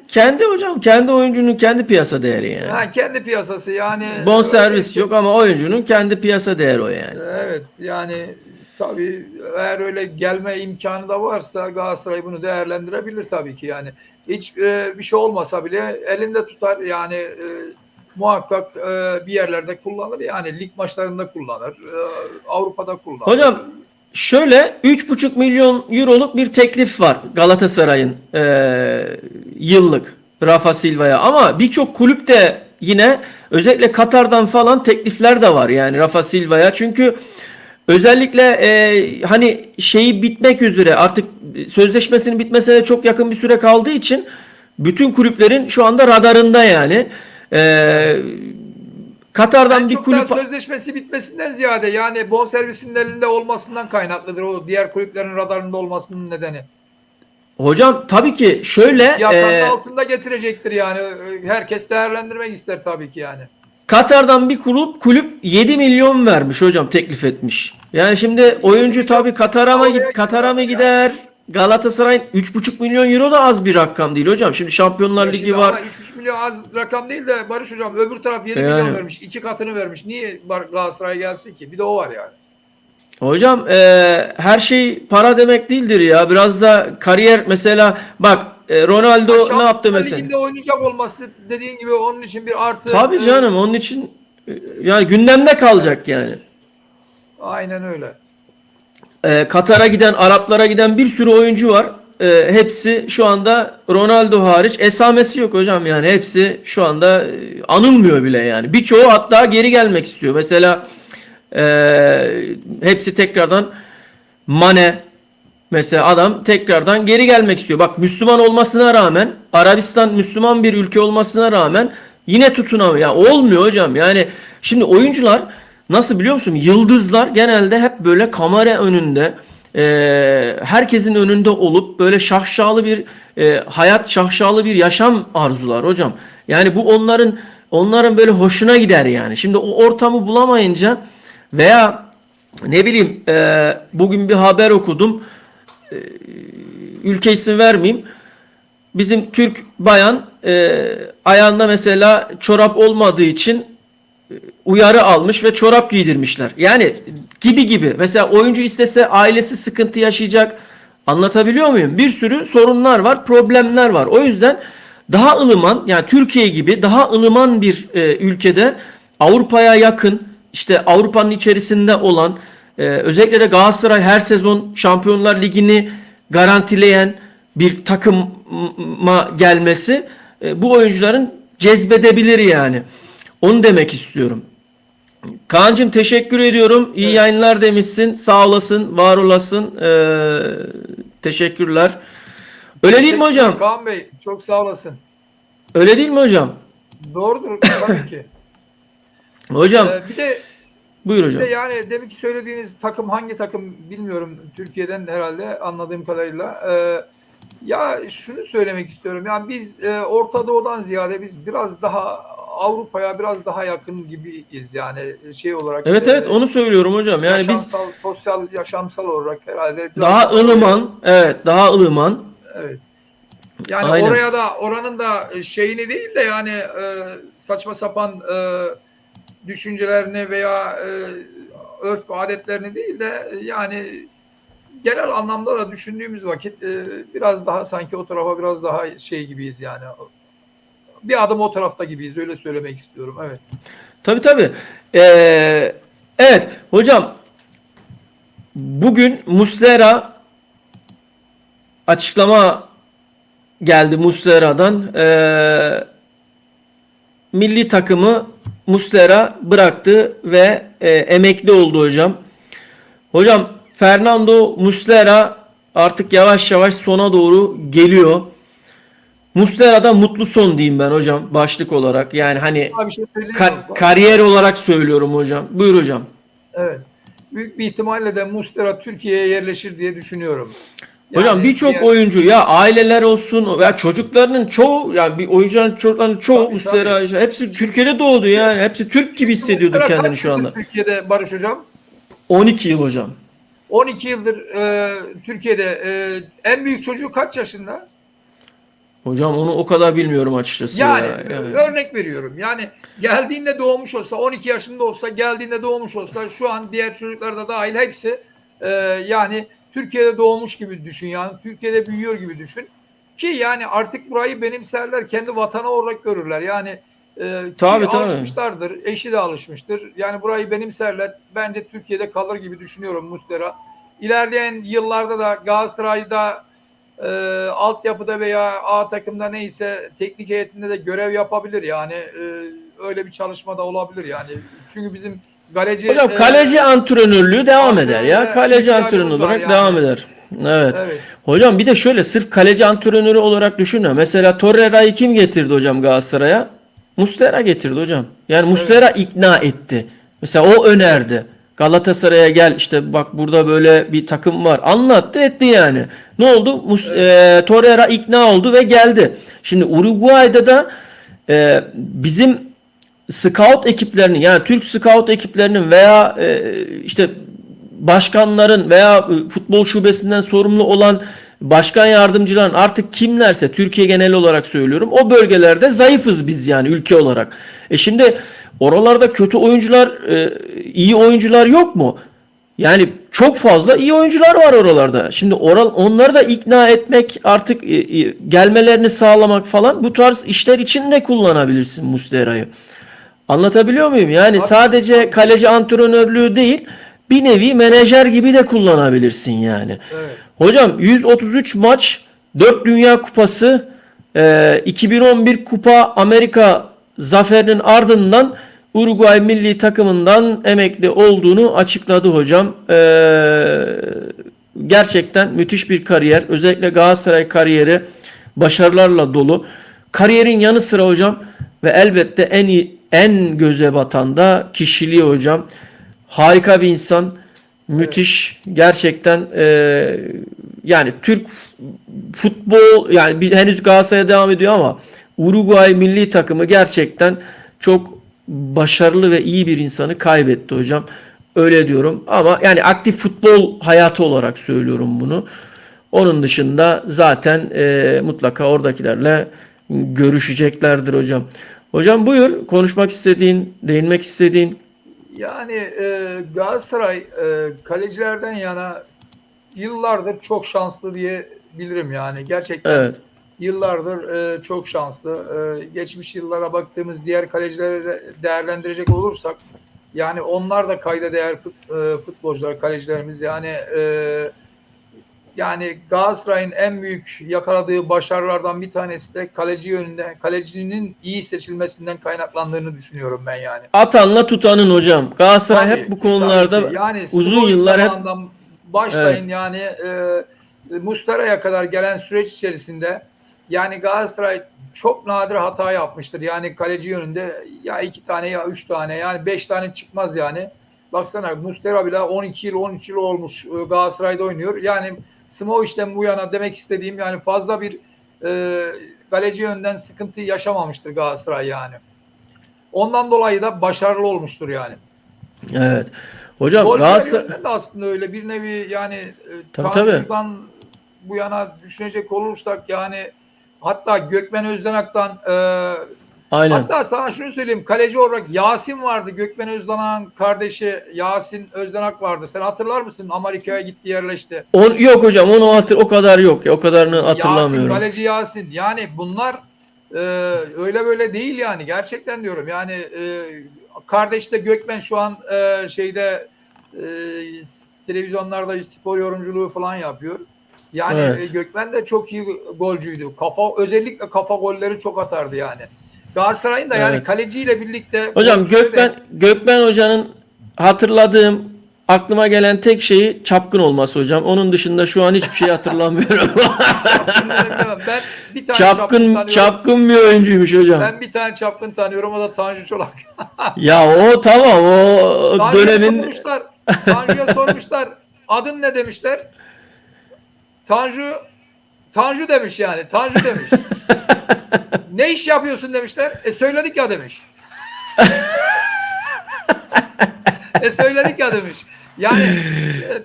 kendi hocam, kendi oyuncunun kendi piyasa değeri yani. Ha, kendi piyasası yani. Bonservis öyleyse- yok ama oyuncunun kendi piyasa değeri o yani. Evet yani tabii eğer öyle gelme imkanı da varsa Galatasaray bunu değerlendirebilir tabii ki yani. Hiç bir şey olmasa bile elinde tutar yani muhakkak bir yerlerde kullanır yani lig maçlarında kullanır, Avrupa'da kullanır. Hocam şöyle 3,5 milyon euroluk bir teklif var Galatasaray'ın yıllık Rafa Silva'ya, ama birçok kulüp de yine özellikle Katar'dan falan teklifler de var yani Rafa Silva'ya, çünkü Özellikle hani şeyi bitmek üzere, artık sözleşmesinin bitmesine de çok yakın bir süre kaldığı için bütün kulüplerin şu anda radarında yani. Evet. E, En Katar'dan bir çok da kulüp. sözleşmesi bitmesinden ziyade yani bonservisinin elinde olmasından kaynaklıdır o diğer kulüplerin radarında olmasının nedeni. Hocam tabii ki şöyle, Yasanın altında getirecektir yani. Herkes değerlendirmek ister tabii ki yani. Katar'dan bir kulüp 7 milyon vermiş hocam, teklif etmiş. Yani şimdi 7 oyuncu milyon tabii oraya Katar'a mı gider ya. gider? Galatasaray'ın 3,5 milyon euro da az bir rakam değil hocam. Şimdi Şampiyonlar Ya Ligi şimdi var. ama 3,5 milyon az rakam değil de Barış Hocam öbür taraf 7 milyon Yani vermiş. 2 katını vermiş. Niye Galatasaray'a gelsin ki? Bir de o var yani. hocam, her şey para demek değildir ya. Biraz da kariyer, mesela bak, Ha, Ronaldo ne yaptı Şampiyonlar mesela? Ligi'nde oynayacak olması dediğin gibi onun için bir artı. Tabii canım, onun için yani gündemde Evet, kalacak yani. aynen öyle. Katar'a giden, Araplara giden bir sürü oyuncu var. Hepsi şu anda, Ronaldo hariç, esamesi yok hocam, yani hepsi şu anda anılmıyor bile yani. Birçoğu hatta geri gelmek istiyor. Mesela e, hepsi tekrardan, Mane mesela, adam tekrardan geri gelmek istiyor. Bak, Müslüman olmasına rağmen, Arabistan Müslüman bir ülke olmasına rağmen yine tutunamıyor. Ya olmuyor hocam. Yani şimdi oyuncular nasıl, biliyor musun? Yıldızlar genelde hep böyle kamera önünde, herkesin önünde olup böyle şahşalı bir hayat, şahşalı bir yaşam arzular hocam. Yani bu onların böyle hoşuna gider yani. Şimdi o ortamı bulamayınca, veya ne bileyim, bugün bir haber okudum, ülke ismi vermeyeyim. Bizim Türk bayan ayağında mesela çorap olmadığı için uyarı almış ve çorap giydirmişler. Yani gibi gibi. Mesela oyuncu istese ailesi sıkıntı yaşayacak. Anlatabiliyor muyum? Bir sürü sorunlar var, problemler var. O yüzden daha ılıman, yani Türkiye gibi daha ılıman bir ülkede, Avrupa'ya yakın, işte Avrupa'nın içerisinde olan, özellikle de Galatasaray her sezon Şampiyonlar Ligi'ni garantileyen bir takıma gelmesi bu oyuncuların cezbedebilir yani. Onu demek istiyorum. Kaan'cığım, teşekkür ediyorum. İyi Evet. yayınlar demişsin. Sağ olasın, var olasın. Teşekkürler. Öyle değil mi Teşekkürler hocam? Kaan Bey. Çok sağ olasın. Öyle değil mi hocam? Doğrudur tabii ki. Hocam, Bir de buyur bizde hocam. yani demek ki söylediğiniz takım hangi takım bilmiyorum. Türkiye'den herhalde anladığım kadarıyla. Ya şunu söylemek istiyorum. Yani biz Orta Doğu'dan ziyade biz biraz daha Avrupa'ya biraz daha yakın gibiyiz yani şey olarak Evet, evet, onu söylüyorum hocam. Yani biz yaşamsal, sosyal, yaşamsal olarak herhalde biraz daha daha oraya. ılıman, evet, daha ılıman. Evet. Yani Aynen. oraya da oranın da şeyini değil de yani saçma sapan düşüncelerini veya örf ve adetlerini değil de yani genel anlamda da düşündüğümüz vakit biraz daha sanki o tarafa biraz daha şey gibiyiz yani. Bir adım o tarafta gibiyiz öyle söylemek istiyorum. Evet. Tabii, tabii. Evet hocam, bugün Muslera açıklama geldi Muslera'dan. Milli takımı Muslera bıraktı ve emekli oldu hocam. Hocam, Fernando Muslera artık yavaş yavaş sona doğru geliyor. Muslera'da mutlu son diyeyim ben hocam, başlık olarak. Yani hani Daha bir şey söyleyeyim mi Barış kariyer Hocam? olarak söylüyorum hocam. Buyur hocam. Evet. Büyük bir ihtimalle de Muslera Türkiye'ye yerleşir diye düşünüyorum. Hocam, Yani birçok diğer oyuncu, ya aileler olsun veya çocuklarının çoğu, yani bir oyuncuların çocuklarının çoğu tabii tabii. Muslera, hepsi Çünkü Türkiye'de doğdu yani. Hepsi Türk gibi çünkü hissediyordur Muslera kendini kaç şu yıldır anda. Türkiye'de Barış Hocam? 12 yıl hocam. 12 yıldır Türkiye'de en büyük çocuğu kaç yaşında? Hocam, onu o kadar bilmiyorum açıkçası Yani ya. Yani örnek veriyorum. Yani geldiğinde doğmuş olsa 12 yaşında olsa geldiğinde doğmuş olsa şu an diğer çocuklar da dahil hepsi yani Türkiye'de doğmuş gibi düşün yani Türkiye'de büyüyor gibi düşün. Ki yani artık burayı benimserler kendi vatanı olarak görürler. Yani ki tabii, tabii. alışmışlardır. Eşi de alışmıştır. Yani burayı benimserler. Bence Türkiye'de kalır gibi düşünüyorum Muslera. İlerleyen yıllarda da Galatasaray'da altyapıda veya A takımda neyse teknik heyetinde de görev yapabilir yani öyle bir çalışma da olabilir yani çünkü bizim Kaleci Hocam kaleci antrenörlüğü devam eder ya. antrenöre Kaleci ihtiyacımız antrenörü var olarak yani. devam eder. Evet. Evet. Hocam bir de şöyle sırf kaleci antrenörü olarak düşünme. Mesela Torreira'yı kim getirdi hocam Galatasaray'a? Muslera getirdi hocam. Yani Muslera ikna etti. Mesela o önerdi. Galatasaray'a gel işte bak burada böyle bir takım var. Anlattı etti yani. Ne oldu? Torreira ikna oldu ve geldi. Şimdi Uruguay'da da bizim scout ekiplerinin yani Türk scout ekiplerinin veya işte başkanların veya futbol şubesinden sorumlu olan başkan yardımcıların artık kimlerse Türkiye genel olarak söylüyorum o bölgelerde zayıfız biz yani ülke olarak. Şimdi oralarda kötü oyuncular iyi oyuncular yok mu? Yani çok fazla iyi oyuncular var oralarda. Şimdi onları da ikna etmek artık gelmelerini sağlamak falan bu tarz işler için de kullanabilirsin Muslera'yı. Anlatabiliyor muyum? Yani Tabii, sadece tabii. kaleci antrenörlüğü değil, bir nevi menajer gibi de kullanabilirsin yani. Evet. Hocam 133 maç, 4 Dünya Kupası, 2011 Kupa Amerika zaferinin ardından Uruguay milli takımından emekli olduğunu açıkladı hocam. Gerçekten müthiş bir kariyer. Özellikle Galatasaray kariyeri başarılarla dolu. Kariyerin yanı sıra hocam ve elbette en göze batan da kişiliği hocam. Harika bir insan. Müthiş. Gerçekten yani Türk futbol yani henüz Galatasaray'a devam ediyor ama Uruguay milli takımı gerçekten çok başarılı ve iyi bir insanı kaybetti hocam. Öyle diyorum ama yani aktif futbol hayatı olarak söylüyorum bunu. Onun dışında zaten mutlaka oradakilerle görüşeceklerdir hocam. Hocam buyur konuşmak istediğin, değinmek istediğin. Yani Galatasaray kalecilerden yana yıllardır çok şanslı diyebilirim yani. Gerçekten Evet. yıllardır çok şanslı. Geçmiş yıllara baktığımız diğer kalecileri de değerlendirecek olursak yani onlar da kayda değer futbolcular, kalecilerimiz. Yani Galatasaray'ın en büyük yakaladığı başarılardan bir tanesi de kaleci yönünde, kalecinin iyi seçilmesinden kaynaklandığını düşünüyorum ben yani. Atanla tutanın hocam. Galatasaray Tabii hep bu ki, konularda tabii ki. Yani uzun Smoy yıllar hep zamanından başlayın yani Muslera'ya kadar gelen süreç içerisinde yani Galatasaray çok nadir hata yapmıştır. Yani kaleci yönünde ya 2 tane ya 3 tane yani 5 tane çıkmaz yani. Baksana Muslera bile 12 yıl 13 yıl olmuş Galatasaray'da oynuyor. Yani Smoy'den bu yana demek istediğim yani fazla bir kaleci yönden sıkıntı yaşamamıştır Galatasaray yani. Ondan dolayı da başarılı olmuştur yani. evet. Hocam Golcüler Galatasaray yönünden de aslında öyle bir nevi yani tabii. Tanju'dan bu yana düşünecek olursak yani hatta Gökmen Özdenak'tan Aynen. hatta sana şunu söyleyeyim kaleci olarak Yasin vardı. Gökmen Özdenak'ın kardeşi Yasin Özdenak vardı. Sen hatırlar mısın? Amerika'ya gitti yerleşti. Yok hocam o kadar yok ya o kadarını Yasin, hatırlamıyorum. kaleci Yasin. Yani bunlar öyle böyle değil yani. Gerçekten diyorum. Yani kardeş de Gökmen şu an şeyde televizyonlarda spor yorumculuğu falan yapıyor. Yani Evet. Gökmen de çok iyi golcüydü. Özellikle kafa golleri çok atardı yani. Galatasaray'ın da yani Evet. kaleciyle birlikte Hocam golcüleri de Gökmen hocanın hatırladığım aklıma gelen tek şeyi çapkın olması hocam. Onun dışında şu an hiçbir şey hatırlamıyorum. ben bir tane çapkın tanıyorum. Çapkın bir oyuncuymuş hocam. Ben bir tane çapkın tanıyorum. O da Tanju Çolak. Ya o tamam o Tanju'ya dönemin sormuşlar. Tanju'ya sormuşlar. Adın ne demişler? Tanju demiş yani. Tanju demiş. Ne iş yapıyorsun demişler. Söyledik ya demiş. Söyledik ya demiş. Yani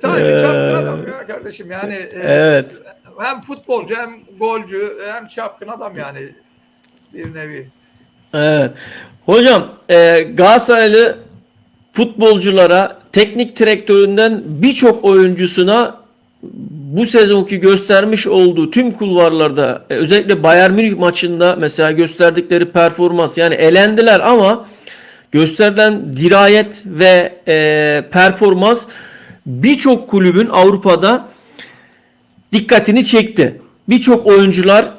Tanju çapkın adam ya kardeşim. Yani evet. hem futbolcu hem golcü hem çapkın adam yani bir nevi. Evet. Hocam Galatasaraylı futbolculara teknik direktöründen birçok oyuncusuna bu sezonki göstermiş olduğu tüm kulvarlarda özellikle Bayern Münih maçında mesela gösterdikleri performans yani elendiler ama gösterilen dirayet ve performans birçok kulübün Avrupa'da dikkatini çekti. Birçok oyuncular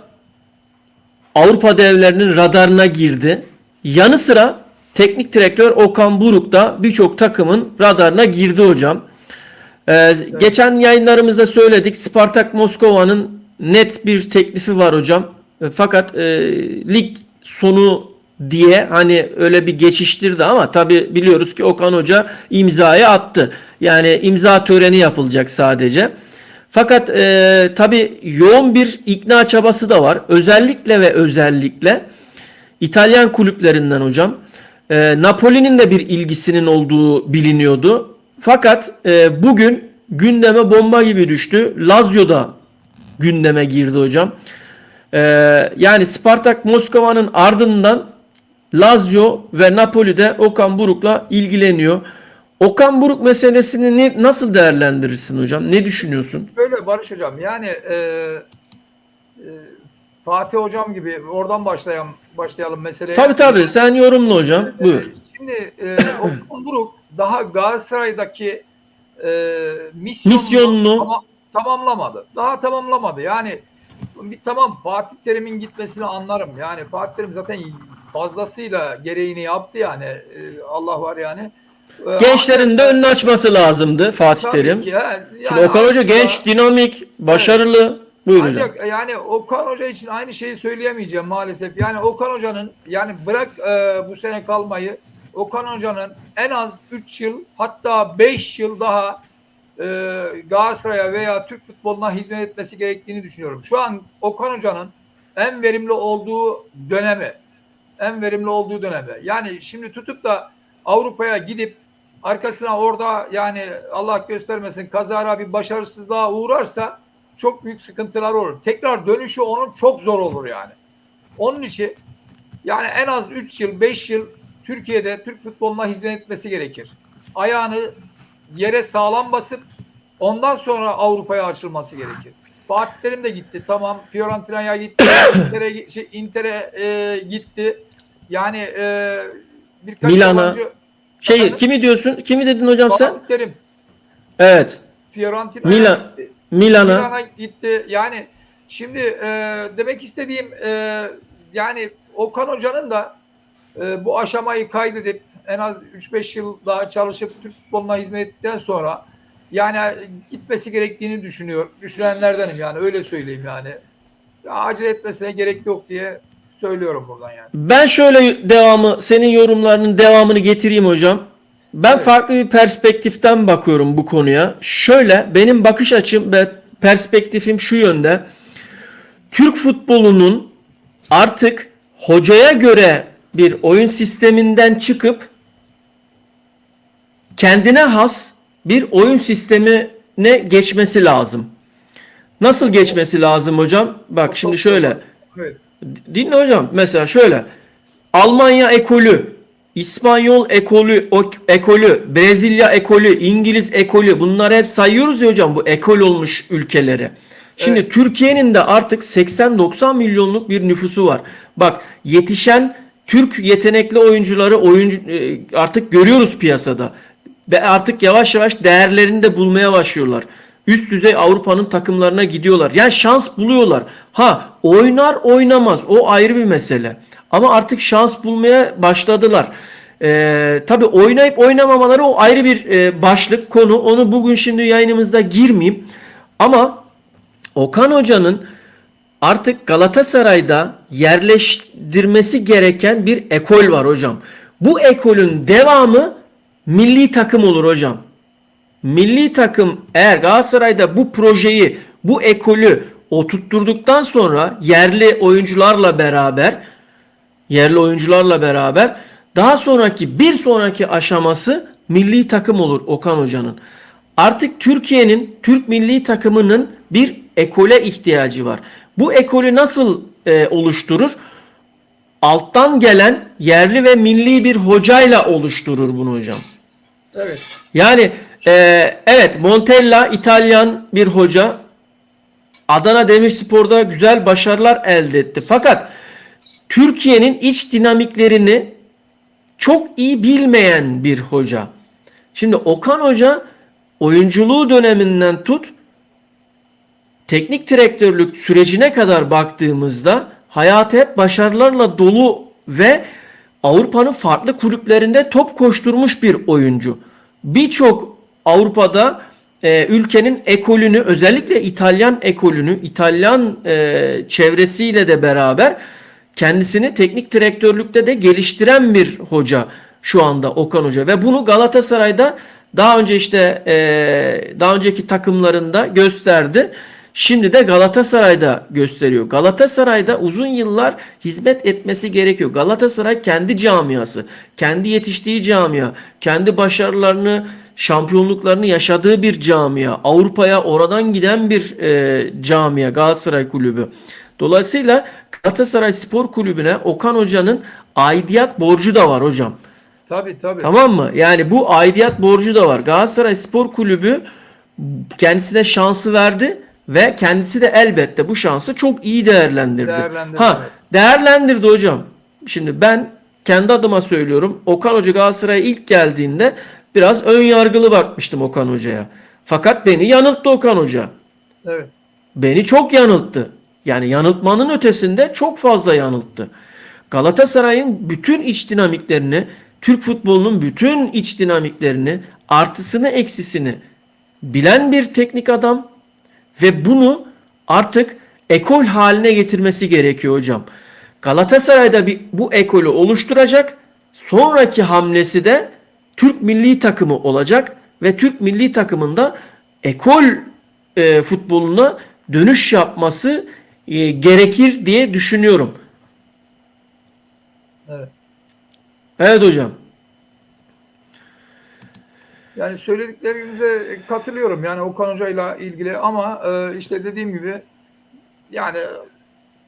Avrupa devlerinin radarına girdi. Yanı sıra teknik direktör Okan Buruk da birçok takımın radarına girdi hocam. Geçen yayınlarımızda söyledik. Spartak Moskova'nın net bir teklifi var hocam. Fakat lig sonu diye hani öyle bir geçiştirdi ama tabi biliyoruz ki Okan Hoca imzayı attı. Yani imza töreni yapılacak sadece. Fakat tabi yoğun bir ikna çabası da var. Özellikle İtalyan kulüplerinden hocam. Napoli'nin de bir ilgisinin olduğu biliniyordu. Fakat bugün gündeme bomba gibi düştü. Lazio da gündeme girdi hocam. Yani Spartak Moskova'nın ardından Lazio ve Napoli de Okan Buruk'la ilgileniyor. Okan Buruk meselesini nasıl değerlendirirsin hocam? Ne düşünüyorsun? Böyle Barış Hocam, yani Fatih Hocam gibi oradan başlayalım meseleye. Tabii sen yorumla hocam. Buyur. Şimdi Okan Buruk daha Galatasaray'daki Misyonunu tamamlamadı. Daha tamamlamadı. Yani tamam, Fatih Terim'in gitmesini anlarım. Yani Fatih Terim zaten fazlasıyla gereğini yaptı yani. Allah var yani. Gençlerin de önünü açması lazımdı Fatih Terim. Ki, Şimdi Okan Hoca genç, dinamik, başarılı. Evet. Buyurun hocam. Ancak yani Okan Hoca için aynı şeyi söyleyemeyeceğim maalesef. Yani Okan Hoca'nın, yani bırak bu sene kalmayı, Okan Hoca'nın en az 3 yıl, hatta 5 yıl daha Galatasaray'a veya Türk futboluna hizmet etmesi gerektiğini düşünüyorum. Şu an Okan Hoca'nın en verimli olduğu dönemi. Yani şimdi tutup da Avrupa'ya gidip arkasına orada, yani Allah göstermesin, kazara bir başarısızlığa uğrarsa çok büyük sıkıntılar olur. Tekrar dönüşü onun çok zor olur yani. Onun için yani en az 3 yıl, 5 yıl Türkiye'de Türk futboluna hizmet etmesi gerekir. Ayağını yere sağlam basıp ondan sonra Avrupa'ya açılması gerekir. Fatih Terim de gitti. Tamam. Fiorentina'ya gitti. Inter'e gitti. Yani birkaç Milan'a. Kimi diyorsun? Kimi dedin hocam sen? Fatih Terim. Evet. Fiorentina'ya gitti. Milan'a gitti. Yani şimdi demek istediğim yani Okan Hoca'nın da bu aşamayı kaydedip en az 3-5 yıl daha çalışıp Türk futboluna hizmet ettikten sonra yani gitmesi gerektiğini düşünenlerdenim yani, öyle söyleyeyim yani. Acele etmesine gerek yok diye söylüyorum buradan yani. Ben şöyle senin yorumlarının devamını getireyim hocam. Ben evet, farklı bir perspektiften bakıyorum bu konuya. Şöyle, benim bakış açım ve perspektifim şu yönde. Türk futbolunun artık hocaya göre bir oyun sisteminden çıkıp kendine has bir oyun sistemine geçmesi lazım. Nasıl geçmesi lazım hocam? Bak şimdi şöyle. Evet. Dinle hocam. Mesela şöyle. Almanya ekolü, İspanyol ekolü, Brezilya ekolü, İngiliz ekolü, bunları hep sayıyoruz ya hocam, bu ekol olmuş ülkeleri. Şimdi evet, Türkiye'nin de artık 80-90 milyonluk bir nüfusu var. Bak, yetişen Türk yetenekli oyuncuları artık görüyoruz piyasada. Ve artık yavaş yavaş değerlerini de bulmaya başlıyorlar. Üst düzey Avrupa'nın takımlarına gidiyorlar. Yani şans buluyorlar. Ha, oynar oynamaz, o ayrı bir mesele. Ama artık şans bulmaya başladılar. Tabii oynayıp oynamamaları o ayrı bir başlık, konu. Onu bugün şimdi yayınımızda girmeyeyim. Ama Okan Hoca'nın artık Galatasaray'da yerleştirmesi gereken bir ekol var hocam. Bu ekolün devamı milli takım olur hocam. Milli takım eğer Galatasaray'da bu projeyi, bu ekolü oturtturduktan sonra yerli oyuncularla beraber daha sonraki bir sonraki aşaması milli takım olur Okan Hoca'nın. Artık Türkiye'nin, Türk milli takımının bir ekole ihtiyacı var. Bu ekolü nasıl oluşturur? Alttan gelen yerli ve milli bir hocayla oluşturur bunu hocam. Evet. Yani evet, Montella İtalyan bir hoca. Adana Demirspor'da güzel başarılar elde etti. Fakat Türkiye'nin iç dinamiklerini çok iyi bilmeyen bir hoca. Şimdi Okan Hoca oyunculuğu döneminden tut teknik direktörlük sürecine kadar baktığımızda hayatı hep başarılarla dolu ve Avrupa'nın farklı kulüplerinde top koşturmuş bir oyuncu. Birçok Avrupa'da ülkenin ekolünü, özellikle İtalyan ekolünü, İtalyan çevresiyle de beraber kendisini teknik direktörlükte de geliştiren bir hoca şu anda Okan Hoca. Ve bunu Galatasaray'da daha önce daha önceki takımlarında gösterdi. Şimdi de Galatasaray'da gösteriyor. Galatasaray'da uzun yıllar hizmet etmesi gerekiyor. Galatasaray kendi camiası, kendi yetiştiği camia, kendi başarılarını, şampiyonluklarını yaşadığı bir camia. Avrupa'ya oradan giden bir camia Galatasaray Kulübü. Dolayısıyla Galatasaray Spor Kulübü'ne Okan Hoca'nın aidiyet borcu da var hocam. Tabii tabii. Tamam mı? Yani bu aidiyet borcu da var. Galatasaray Spor Kulübü kendisine şansı verdi ve kendisi de elbette bu şansı çok iyi değerlendirdi. Evet. Değerlendirdi hocam. Şimdi ben kendi adıma söylüyorum. Okan Hoca Galatasaray'a ilk geldiğinde biraz ön yargılı bakmıştım Okan Hoca'ya. Fakat beni yanılttı Okan Hoca. Evet. Beni çok yanılttı. Yani yanıltmanın ötesinde çok fazla yanılttı. Galatasaray'ın bütün iç dinamiklerini, Türk futbolunun bütün iç dinamiklerini, artısını eksisini bilen bir teknik adam ve bunu artık ekol haline getirmesi gerekiyor hocam. Galatasaray'da bu ekolü oluşturacak. Sonraki hamlesi de Türk milli takımı olacak ve Türk milli takımında ekol futboluna dönüş yapması gerekir diye düşünüyorum. Evet. Evet hocam. Yani söylediklerinize katılıyorum. Yani Okan Hoca'yla ilgili ama işte dediğim gibi yani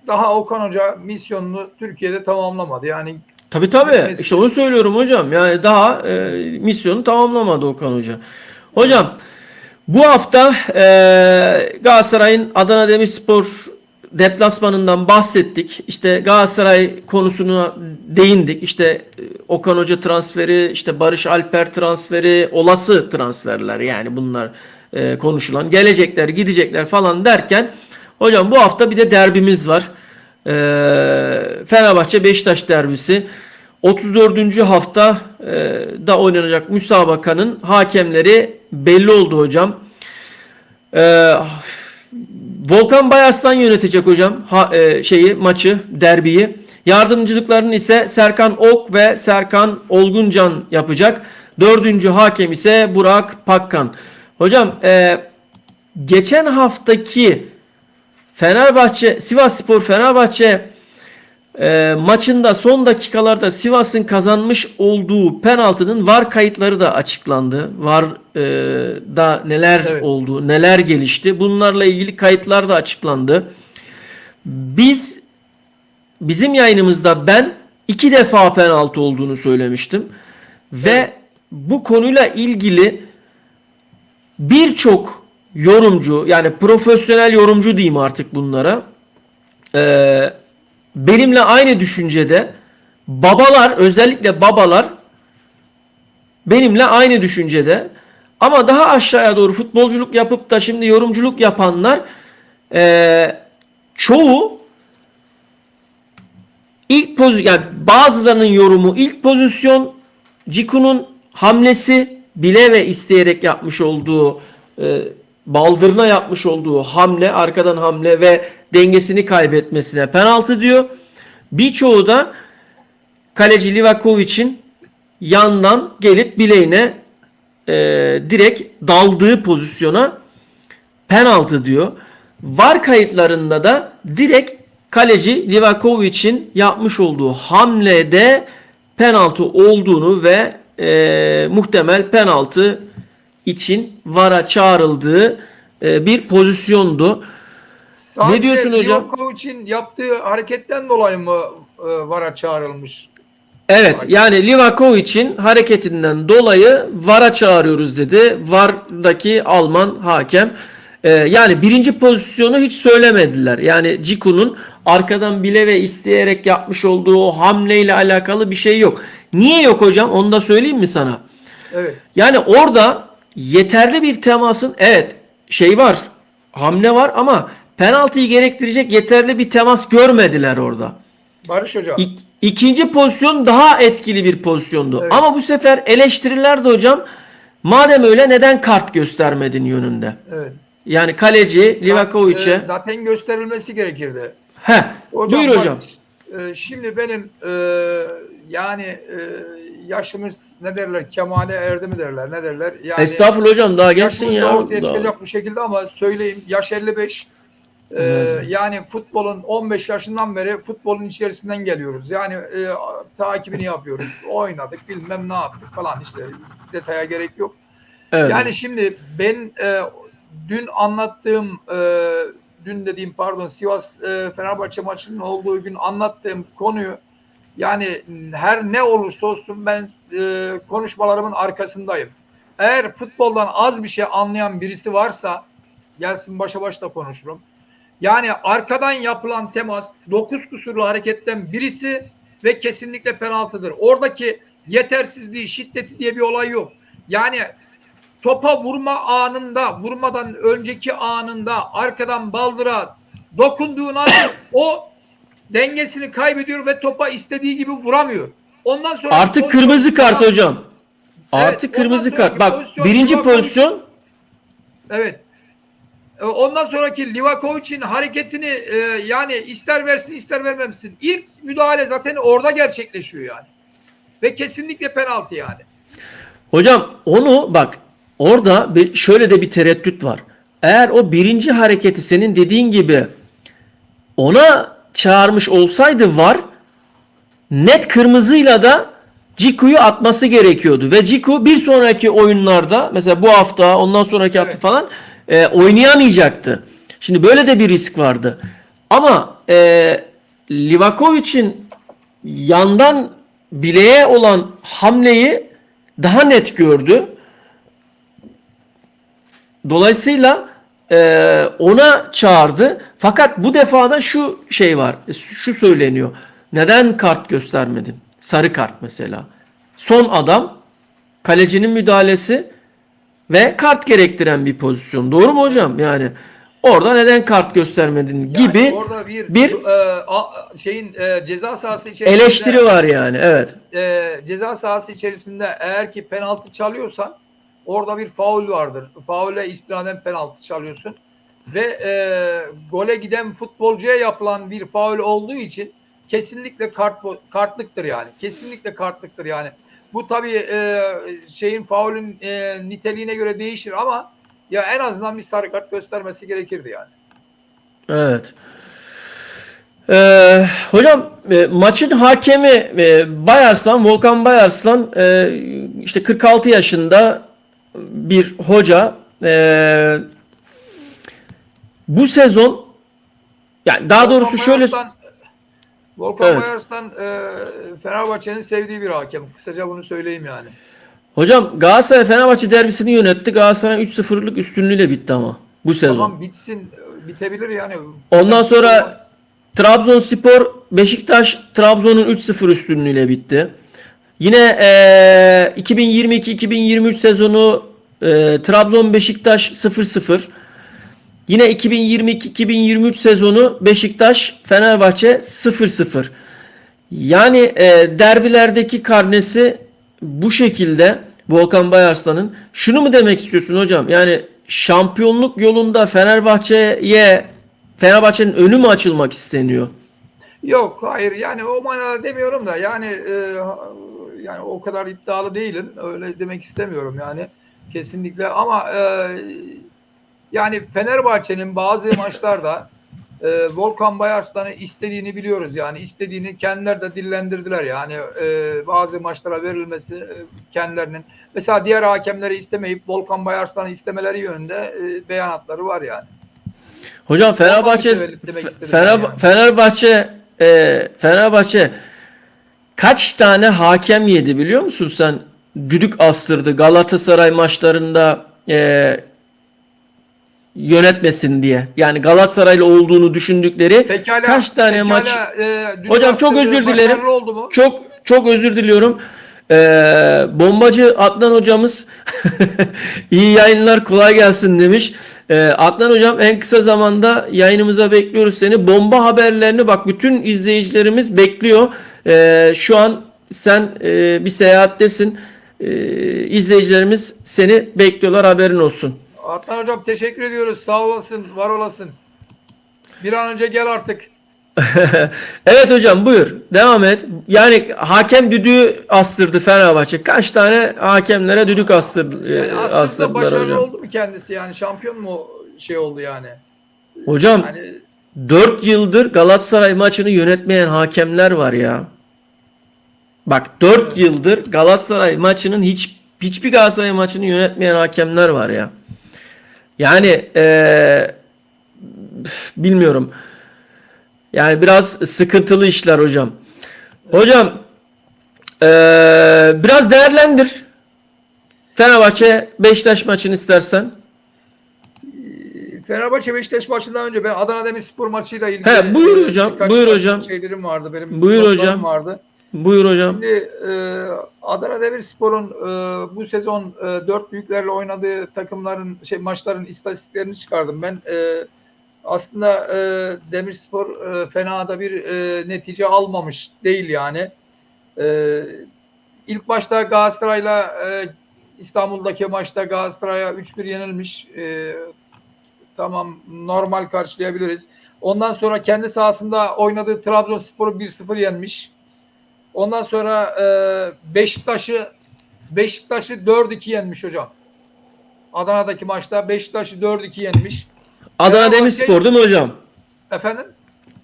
daha Okan Hoca misyonunu Türkiye'de tamamlamadı. Yani Tabii. İşte onu söylüyorum hocam. Yani daha misyonu tamamlamadı Okan Hoca. Hocam bu hafta Galatasaray'ın Adana Demirspor deplasmanından bahsettik. İşte Galatasaray konusuna değindik. İşte Okan Hoca transferi, işte Barış Alper transferi, olası transferler yani bunlar konuşulan. Gelecekler, gidecekler falan derken hocam bu hafta bir de derbimiz var. Fenerbahçe Beşiktaş derbisi. 34. hafta da oynanacak müsabakanın hakemleri belli oldu hocam. Volkan Bayaslan yönetecek hocam maçı, derbiyi. Yardımcılıklarını ise Serkan Ok ve Serkan Olguncan yapacak. 4. hakem ise Burak Pakkan. Hocam geçen haftaki Sivasspor Fenerbahçe maçında son dakikalarda Sivas'ın kazanmış olduğu penaltının VAR kayıtları da açıklandı. VAR'da neler oldu, neler gelişti. Bunlarla ilgili kayıtlar da açıklandı. Bizim yayınımızda ben 2 defa penaltı olduğunu söylemiştim. Ve bu konuyla ilgili birçok yorumcu, yani profesyonel yorumcu diyeyim artık bunlara, benimle aynı düşüncede, özellikle babalar benimle aynı düşüncede, ama daha aşağıya doğru futbolculuk yapıp da şimdi yorumculuk yapanlar çoğu yani bazılarının yorumu ilk pozisyon, Ciku'nun hamlesi, bile ve isteyerek yapmış olduğu, baldırına yapmış olduğu hamle, arkadan hamle ve dengesini kaybetmesine penaltı diyor. Birçoğu da kaleci Livakovic'in yandan gelip bileğine direkt daldığı pozisyona penaltı diyor. VAR kayıtlarında da direkt kaleci Livakovic'in yapmış olduğu hamlede penaltı olduğunu ve muhtemel penaltı için VAR'a çağrıldığı bir pozisyondu. Sadece ne diyorsun hocam? Livakovic'in yaptığı hareketten dolayı mı VAR'a çağrılmış? Evet, yani Livakovic'in hareketinden dolayı VAR'a çağırıyoruz dedi. VAR'daki Alman hakem. Yani birinci pozisyonu hiç söylemediler. Yani Ciku'nun arkadan bile ve isteyerek yapmış olduğu o hamleyle alakalı bir şey yok. Niye yok hocam? Onu da söyleyeyim mi sana? Evet. Yani orada yeterli bir temasın, evet, var, hamle var ama penaltıyı gerektirecek yeterli bir temas görmediler orada. Barış Hocam. İkinci pozisyon daha etkili bir pozisyondu. Evet. Ama bu sefer eleştiriler de hocam, madem öyle neden kart göstermedin yönünde. Evet. Yani kaleci Livakovic'e. Zaten gösterilmesi gerekirdi. Buyur Bak, hocam. şimdi benim yaşımız ne derler, kemale erdi mi derler, ne derler? Yani Estağfurullah hocam, daha gençsin yaşımız da ya. ortaya çıkacak bu şekilde ama söyleyeyim, yaş 55. Yani futbolun 15 yaşından beri futbolun içerisinden geliyoruz. Yani takibini yapıyoruz. Oynadık, bilmem ne yaptık falan, işte detaya gerek yok. Evet. Yani şimdi ben dün anlattığım dün dediğim pardon Sivas Fenerbahçe maçının olduğu gün anlattığım konuyu, yani her ne olursa olsun ben konuşmalarımın arkasındayım. Eğer futboldan az bir şey anlayan birisi varsa gelsin, başa başta konuşurum. Yani arkadan yapılan temas 9 kusurlu hareketten birisi ve kesinlikle penaltıdır. Oradaki yetersizliği, şiddeti diye bir olay yok. Yani topa vurma anında, vurmadan önceki anında arkadan baldıra dokunduğun an o dengesini kaybediyor ve topa istediği gibi vuramıyor. Ondan sonra Artık kırmızı kart hocam. Evet, Artık kırmızı kart. Bak, pozisyon, birinci pozisyon. Evet. Ondan sonraki Livakovic'in hareketini yani ister versin ister vermesin. İlk müdahale zaten orada gerçekleşiyor yani. Ve kesinlikle penaltı yani. Hocam onu bak, orada şöyle de bir tereddüt var. Eğer o birinci hareketi senin dediğin gibi ona çağırmış olsaydı var, net kırmızıyla da Ciku'yu atması gerekiyordu. Ve Ciku bir sonraki oyunlarda, mesela bu hafta, ondan sonraki hafta falan oynayamayacaktı. Şimdi böyle de bir risk vardı. Ama Livakovic'in yandan bileğe olan hamleyi daha net gördü. Dolayısıyla ona çağırdı. Fakat bu defada şu şey var. Şu söyleniyor. Neden kart göstermedin? Sarı kart mesela. Son adam, kalecinin müdahalesi ve kart gerektiren bir pozisyon. Doğru mu hocam? Yani orada neden kart göstermedin gibi yani orada bir ceza sahası içerisinde eleştiri var yani. Evet. Ceza sahası içerisinde eğer ki penaltı çalıyorsan orada bir faul vardır. Faule istinaden penaltı çalıyorsun. Ve gole giden futbolcuya yapılan bir faul olduğu için kesinlikle kartlıktır yani. Kesinlikle kartlıktır yani. Bu tabii faulün niteliğine göre değişir ama ya en azından bir sarı kart göstermesi gerekirdi yani. Evet. Hocam maçın hakemi Bayarslan, Volkan Bayarslan, işte 46 yaşında bir hoca. Bu sezon, yani daha doğrusu şöyle, Volkan Bayarslan Fenerbahçe'nin sevdiği bir hakem. Kısaca bunu söyleyeyim yani. hocam Galatasaray Fenerbahçe derbisini yönetti. Galatasaray 3-0'lık üstünlüğüyle bitti ama bu sezon. Tamam, bitsin, bitebilir yani. Ondan sonra Trabzonspor Beşiktaş, Trabzon'un 3-0 üstünlüğüyle bitti. Yine 2022-2023 sezonu Trabzon Beşiktaş 0-0. Yine 2022-2023 sezonu Beşiktaş Fenerbahçe 0-0. Yani derbilerdeki karnesi bu şekilde Volkan Bayarslan'ın. Şunu mu demek istiyorsun hocam? Yani şampiyonluk yolunda Fenerbahçe'nin önü mü açılmak isteniyor? Yok, hayır, yani o manada demiyorum da yani yani o kadar iddialı değilim. Öyle demek istemiyorum yani. Kesinlikle ama yani Fenerbahçe'nin bazı maçlarda Volkan Bayarslan'ı istediğini biliyoruz yani. İstediğini kendileri de dillendirdiler yani. Bazı maçlara verilmesi kendilerinin. Mesela diğer hakemleri istemeyip Volkan Bayarslan'ı istemeleri yönünde beyanatları var yani. Hocam Fenerbahçe kaç tane hakem yedi biliyor musun sen? Düdük astırdı Galatasaray maçlarında yönetmesin diye. Yani Galatasaraylı olduğunu düşündükleri kaç tane maç. Hocam çok özür dilerim. Çok özür diliyorum. Bombacı Adnan hocamız iyi yayınlar, kolay gelsin demiş. Adnan hocam, en kısa zamanda yayınımıza bekliyoruz seni. Bomba haberlerini bak, bütün izleyicilerimiz bekliyor. Şu an sen bir seyahattesin. İzleyicilerimiz seni bekliyorlar, haberin olsun. Adnan hocam teşekkür ediyoruz. Sağ olasın, var olasın. Bir an önce gel artık. Evet hocam, buyur. Devam et. Yani hakem düdüğü astırdı Fenerbahçe. Kaç tane hakemlere düdük Yani aslında astırdılar başarılı hocam. oldu mu kendisi, yani şampiyon mu şey oldu yani? Hocam Yani 4 yıldır Galatasaray maçını yönetmeyen hakemler var ya. Bak 4 evet. yıldır Galatasaray maçının hiçbir Galatasaray maçını yönetmeyen hakemler var ya. Yani bilmiyorum. Yani biraz sıkıntılı işler hocam. Hocam biraz değerlendir Fenerbahçe Beşiktaş maçını istersen. Fenerbahçe Beşiktaş maçından önce ben Adana Demirspor maçıyla ilgili Buyur hocam. birkaç Buyur hocam. şeylerim vardı. Benim Buyur notlarım hocam. vardı. Buyur hocam. Şimdi Adana Demirspor'un bu sezon 4 büyüklerle oynadığı takımların maçların istatistiklerini çıkardım. Ben aslında Demirspor fena da bir netice almamış değil yani. İlk başta Galatasaray'la İstanbul'daki maçta Galatasaray'a 3-1 yenilmiş. Tamam, normal karşılayabiliriz. Ondan sonra kendi sahasında oynadığı Trabzonspor'u 1-0 yenmiş. Ondan sonra Beşiktaş'ı 4-2 yenmiş hocam. Adana'daki maçta Beşiktaş'ı 4-2 yenmiş. Adana Demirspor değil mi hocam? Efendim?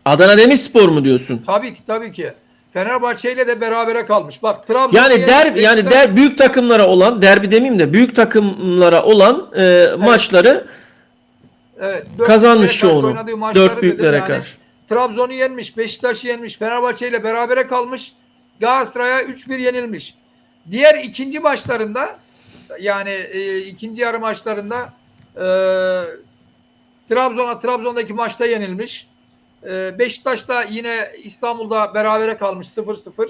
Adana Demirspor mu diyorsun? Tabii ki. Fenerbahçe ile de berabere kalmış. Bak Trabzon Yani büyük takımlara olan, derbi demeyeyim de büyük takımlara olan maçları evet, kazanmış çoğunu. 4 büyüklere yani. karşı. Trabzon'u yenmiş, Beşiktaş'ı yenmiş, Fenerbahçe ile berabere kalmış. Galatasaray'a 3-1 yenilmiş. Diğer ikinci maçlarında, yani ikinci yarı maçlarında Trabzon'daki maçta yenilmiş. Beşiktaş da yine İstanbul'da berabere kalmış 0-0.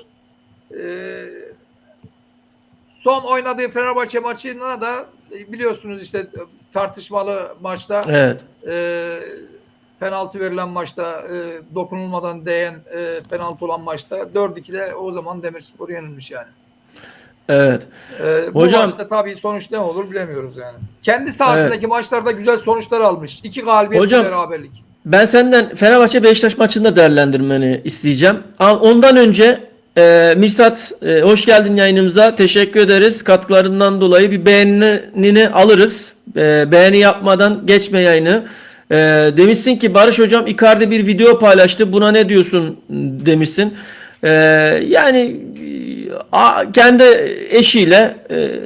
Son oynadığı Fenerbahçe maçına da biliyorsunuz işte tartışmalı maçta, Evet. penaltı verilen maçta, dokunulmadan değen penaltı olan maçta 4-2'de o zaman Demirspor yenilmiş yani. Evet. Bu Hocam, maçta tabii sonuç ne olur bilemiyoruz yani. Kendi sahasındaki maçlarda güzel sonuçlar almış. 2 galibiyet, hocam, beraberlik. ben senden Fenerbahçe Beşiktaş maçında değerlendirmeni isteyeceğim. Ama ondan önce Mirsat, hoş geldin yayınımıza. Teşekkür ederiz. Katkılarından dolayı bir beğenini alırız. Beğeni yapmadan geçme yayını. Demişsin ki Barış hocam Icardi bir video paylaştı. Buna ne diyorsun demişsin. Yani kendi eşiyle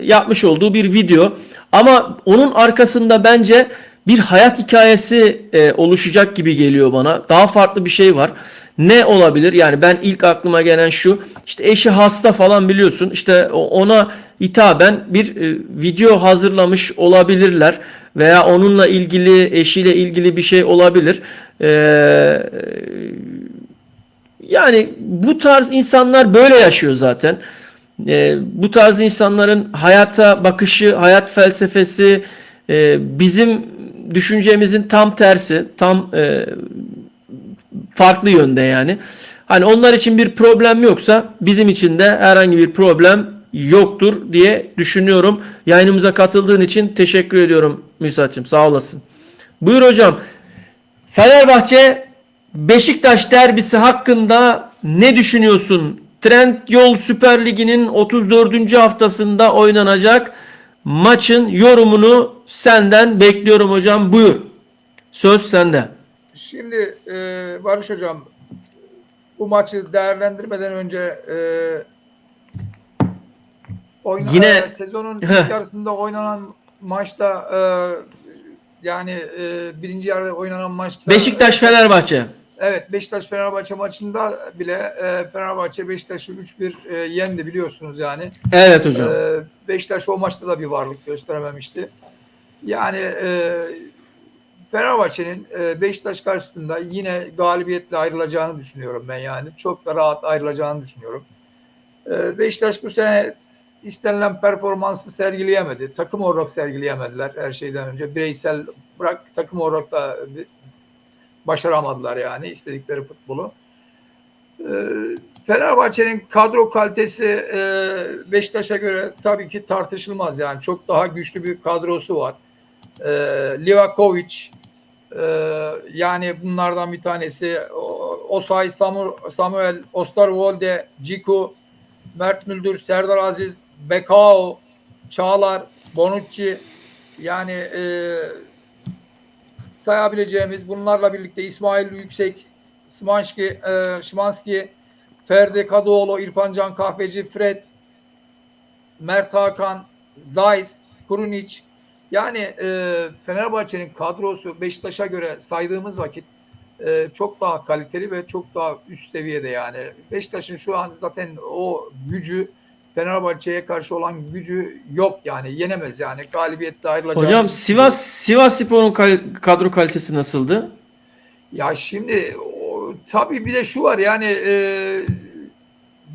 yapmış olduğu bir video. Ama onun arkasında bence bir hayat hikayesi oluşacak gibi geliyor bana. Daha farklı bir şey var. Ne olabilir? Yani ben ilk aklıma gelen şu. İşte eşi hasta falan biliyorsun. İşte ona hitaben bir video hazırlamış olabilirler. Veya onunla ilgili, eşiyle ilgili bir şey olabilir. Yani bu tarz insanlar böyle yaşıyor zaten. Bu tarz insanların hayata bakışı, hayat felsefesi bizim düşüncemizin tam tersi, tam farklı yönde yani. Hani onlar için bir problem yoksa bizim için de herhangi bir problem yoktur diye düşünüyorum. Yayınımıza katıldığın için teşekkür ediyorum Müsaat'cığım. Sağ olasın. Buyur hocam. Fenerbahçe Beşiktaş derbisi hakkında ne düşünüyorsun? Trendyol Süper Ligi'nin 34. haftasında oynanacak maçın yorumunu senden bekliyorum hocam. Buyur. Söz sende. Şimdi Barış hocam, bu maçı değerlendirmeden önce sezonun ilk yarısında oynanan maçta, yani birinci yarıda oynanan maçta Beşiktaş Fenerbahçe. Evet, Beşiktaş Fenerbahçe maçında bile Fenerbahçe Beşiktaş'ı 3-1 yendi biliyorsunuz yani. Evet hocam. Beşiktaş o maçta da bir varlık gösterememişti. Yani Fenerbahçe'nin Beşiktaş karşısında yine galibiyetle ayrılacağını düşünüyorum ben yani. Çok da rahat ayrılacağını düşünüyorum. Beşiktaş bu sene istenilen performansı sergileyemedi. Takım olarak sergileyemediler her şeyden önce. Bireysel bırak, takım olarak da başaramadılar yani istedikleri futbolu. Fenerbahçe'nin kadro kalitesi Beşiktaş'a göre tabii ki tartışılmaz yani. Çok daha güçlü bir kadrosu var. Livakovic yani bunlardan bir tanesi. Osay Samuel, Osterwolde, Ciku, Mert Müldür, Serdar Aziz, Bekao, Çağlar, Bonucci yani sayabileceğimiz bunlarla birlikte İsmail Yüksek, Şimanski, Ferdi Kadıoğlu, İrfan Can Kahveci, Fred, Mert Hakan, Zayis, Kurunic. Yani Fenerbahçe'nin kadrosu Beşiktaş'a göre saydığımız vakit çok daha kaliteli ve çok daha üst seviyede yani. Beşiktaş'ın şu an zaten o gücü Fenerbahçe'ye karşı olan gücü yok yani. Yenemez yani. Galibiyetle ayrılacak. Hocam Sivasspor'un kadro kalitesi nasıldı? Ya şimdi tabii bir de şu var yani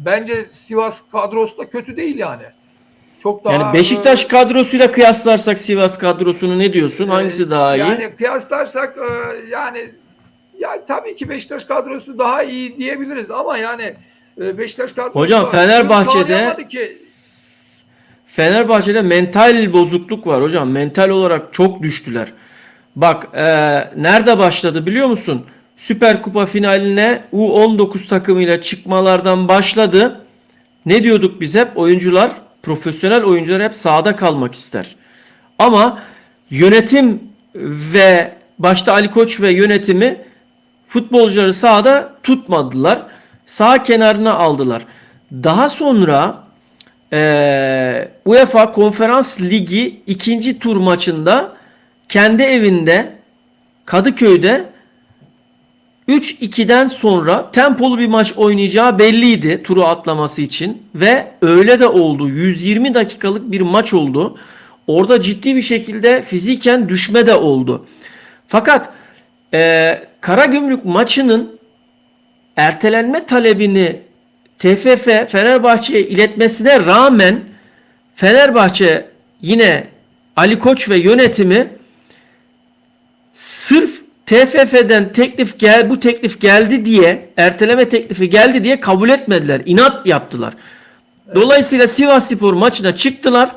bence Sivas kadrosu da kötü değil yani. Çok daha Yani Beşiktaş kadrosuyla kıyaslarsak Sivas kadrosunu ne diyorsun? Hangisi daha iyi? yani kıyaslarsak yani ya tabii ki Beşiktaş kadrosu daha iyi diyebiliriz ama yani Beşiktaş kadrosu Hocam Fenerbahçe'de mental bozukluk var hocam. Mental olarak çok düştüler. Bak nerede başladı biliyor musun? Süper Kupa finaline U19 takımıyla çıkmalardan başladı. Ne diyorduk biz hep? Oyuncular, profesyonel oyuncular hep sahada kalmak ister. Ama yönetim ve başta Ali Koç ve yönetimi futbolcuları sahada tutmadılar. Sağ kenarına aldılar. Daha sonra UEFA Konferans Ligi ikinci tur maçında kendi evinde Kadıköy'de 3-2'den sonra tempolu bir maç oynayacağı belliydi turu atlaması için ve öyle de oldu. 120 dakikalık bir maç oldu. Orada ciddi bir şekilde fiziken düşme de oldu. Fakat Karagümrük maçının ertelenme talebini TFF Fenerbahçe'ye iletmesine rağmen Fenerbahçe yine Ali Koç ve yönetimi sırf TFF'den bu teklif geldi diye, erteleme teklifi geldi diye kabul etmediler. İnat yaptılar. Dolayısıyla Sivasspor maçına çıktılar.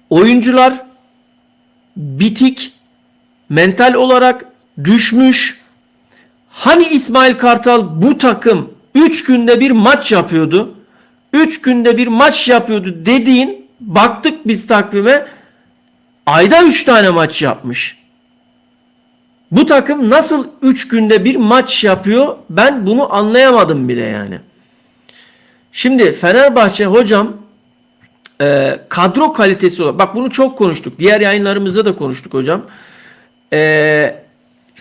Oyuncular bitik, mental olarak düşmüş. Hani İsmail Kartal bu takım 3 günde bir maç yapıyordu. 3 günde bir maç yapıyordu dediğin, baktık biz takvime, ayda 3 tane maç yapmış. Bu takım nasıl 3 günde bir maç yapıyor? Ben bunu anlayamadım bile yani. Şimdi Fenerbahçe hocam kadro kalitesi olarak, bak bunu çok konuştuk. Diğer yayınlarımızda da konuştuk hocam.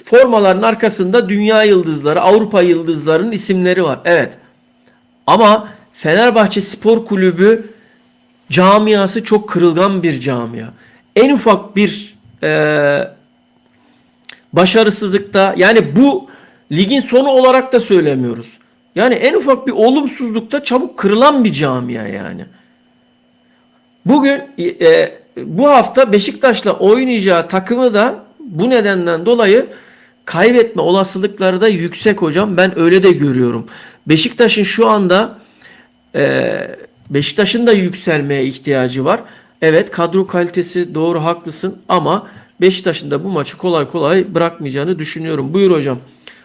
Formaların arkasında dünya yıldızları, Avrupa yıldızlarının isimleri var. Evet. Ama Fenerbahçe Spor Kulübü camiası çok kırılgan bir camia. En ufak bir başarısızlıkta, yani bu ligin sonu olarak da söylemiyoruz. Yani en ufak bir olumsuzlukta çabuk kırılan bir camia yani. Bugün bu hafta Beşiktaş'la oynayacağı takımı da bu nedenden dolayı kaybetme olasılıkları da yüksek hocam. Ben öyle de görüyorum. Beşiktaş'ın şu anda Beşiktaş'ın da yükselmeye ihtiyacı var. Evet, kadro kalitesi doğru, haklısın, ama Beşiktaş'ın da bu maçı kolay kolay bırakmayacağını düşünüyorum. Buyur hocam.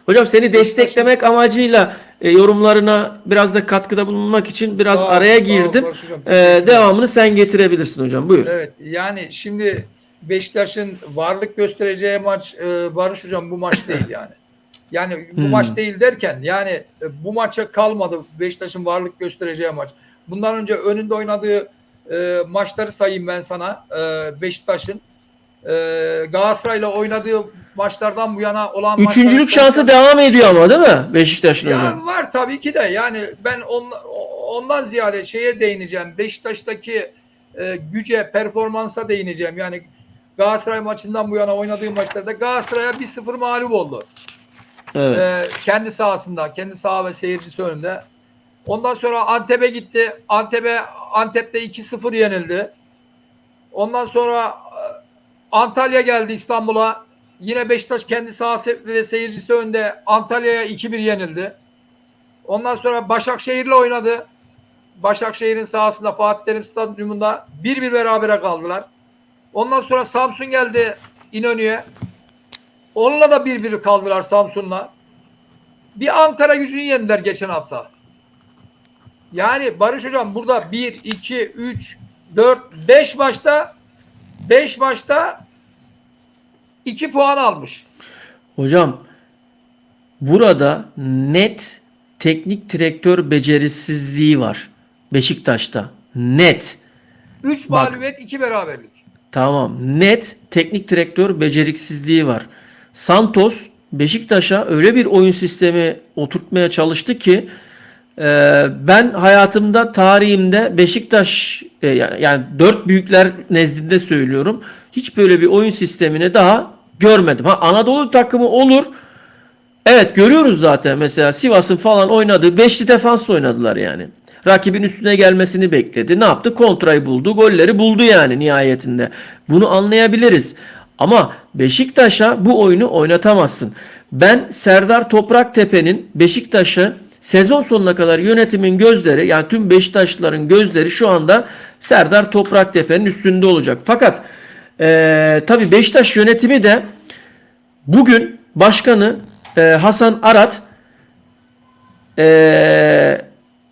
Hocam seni desteklemek amacıyla yorumlarına biraz da katkıda bulunmak için biraz araya girdim. Devamını sen getirebilirsin hocam. Buyur. Evet, yani şimdi Beşiktaş'ın varlık göstereceği maç Barış hocam bu maç değil yani. Yani bu maç değil derken yani bu maça kalmadı Beşiktaş'ın varlık göstereceği maç. Bundan önce önünde oynadığı maçları sayayım ben sana. Beşiktaş'ın Galatasaray'la oynadığı maçlardan bu yana olan üçüncülük şansı devam ediyor ama değil mi Beşiktaş'ın hocam? Var tabii ki de, yani ben ondan ziyade şeye değineceğim. Beşiktaş'taki güce, performansa değineceğim. Yani Galatasaray maçından bu yana oynadığı maçlarda Galatasaray'a 1-0 mağlup oldu. Evet. Kendi sahasında, kendi saha ve seyircisi önünde. Ondan sonra Antep'e gitti. Antep'te 2-0 yenildi. Ondan sonra Antalya geldi İstanbul'a. Yine Beşiktaş kendi sahası ve seyircisi önünde Antalya'ya 2-1 yenildi. Ondan sonra Başakşehir'le oynadı. Başakşehir'in sahasında Fatih Terim Stadyumunda 1-1 berabere kaldılar. Ondan sonra Samsun geldi İnönü'ye. Onunla da 1-1 kaldılar Samsun'la. Bir Ankara Gücü'nü yendiler geçen hafta. Yani Barış Hocam burada 1, 2, 3, 4, 5 maçta 2 puan almış. Hocam burada net teknik direktör becerisizliği var Beşiktaş'ta. Net. 3 mağlubiyet, 2 beraberlik. Tamam. Net teknik direktör beceriksizliği var. Santos Beşiktaş'a öyle bir oyun sistemi oturtmaya çalıştı ki ben hayatımda, tarihimde Beşiktaş yani dört büyükler nezdinde söylüyorum. Hiç böyle bir oyun sistemini daha görmedim. Ha, Anadolu takımı olur. Evet, görüyoruz zaten, mesela Sivas'ın falan oynadığı beşli defansla oynadılar yani. Rakibin üstüne gelmesini bekledi. Ne yaptı? Kontrayı buldu. Golleri buldu yani nihayetinde. Bunu anlayabiliriz. Ama Beşiktaş'a bu oyunu oynatamazsın. Ben Serdar Topraktepe'nin Beşiktaş'ı sezon sonuna kadar yönetimin gözleri, yani tüm Beşiktaşlıların gözleri şu anda Serdar Topraktepe'nin üstünde olacak. Fakat tabii Beşiktaş yönetimi de bugün başkanı Hasan Arat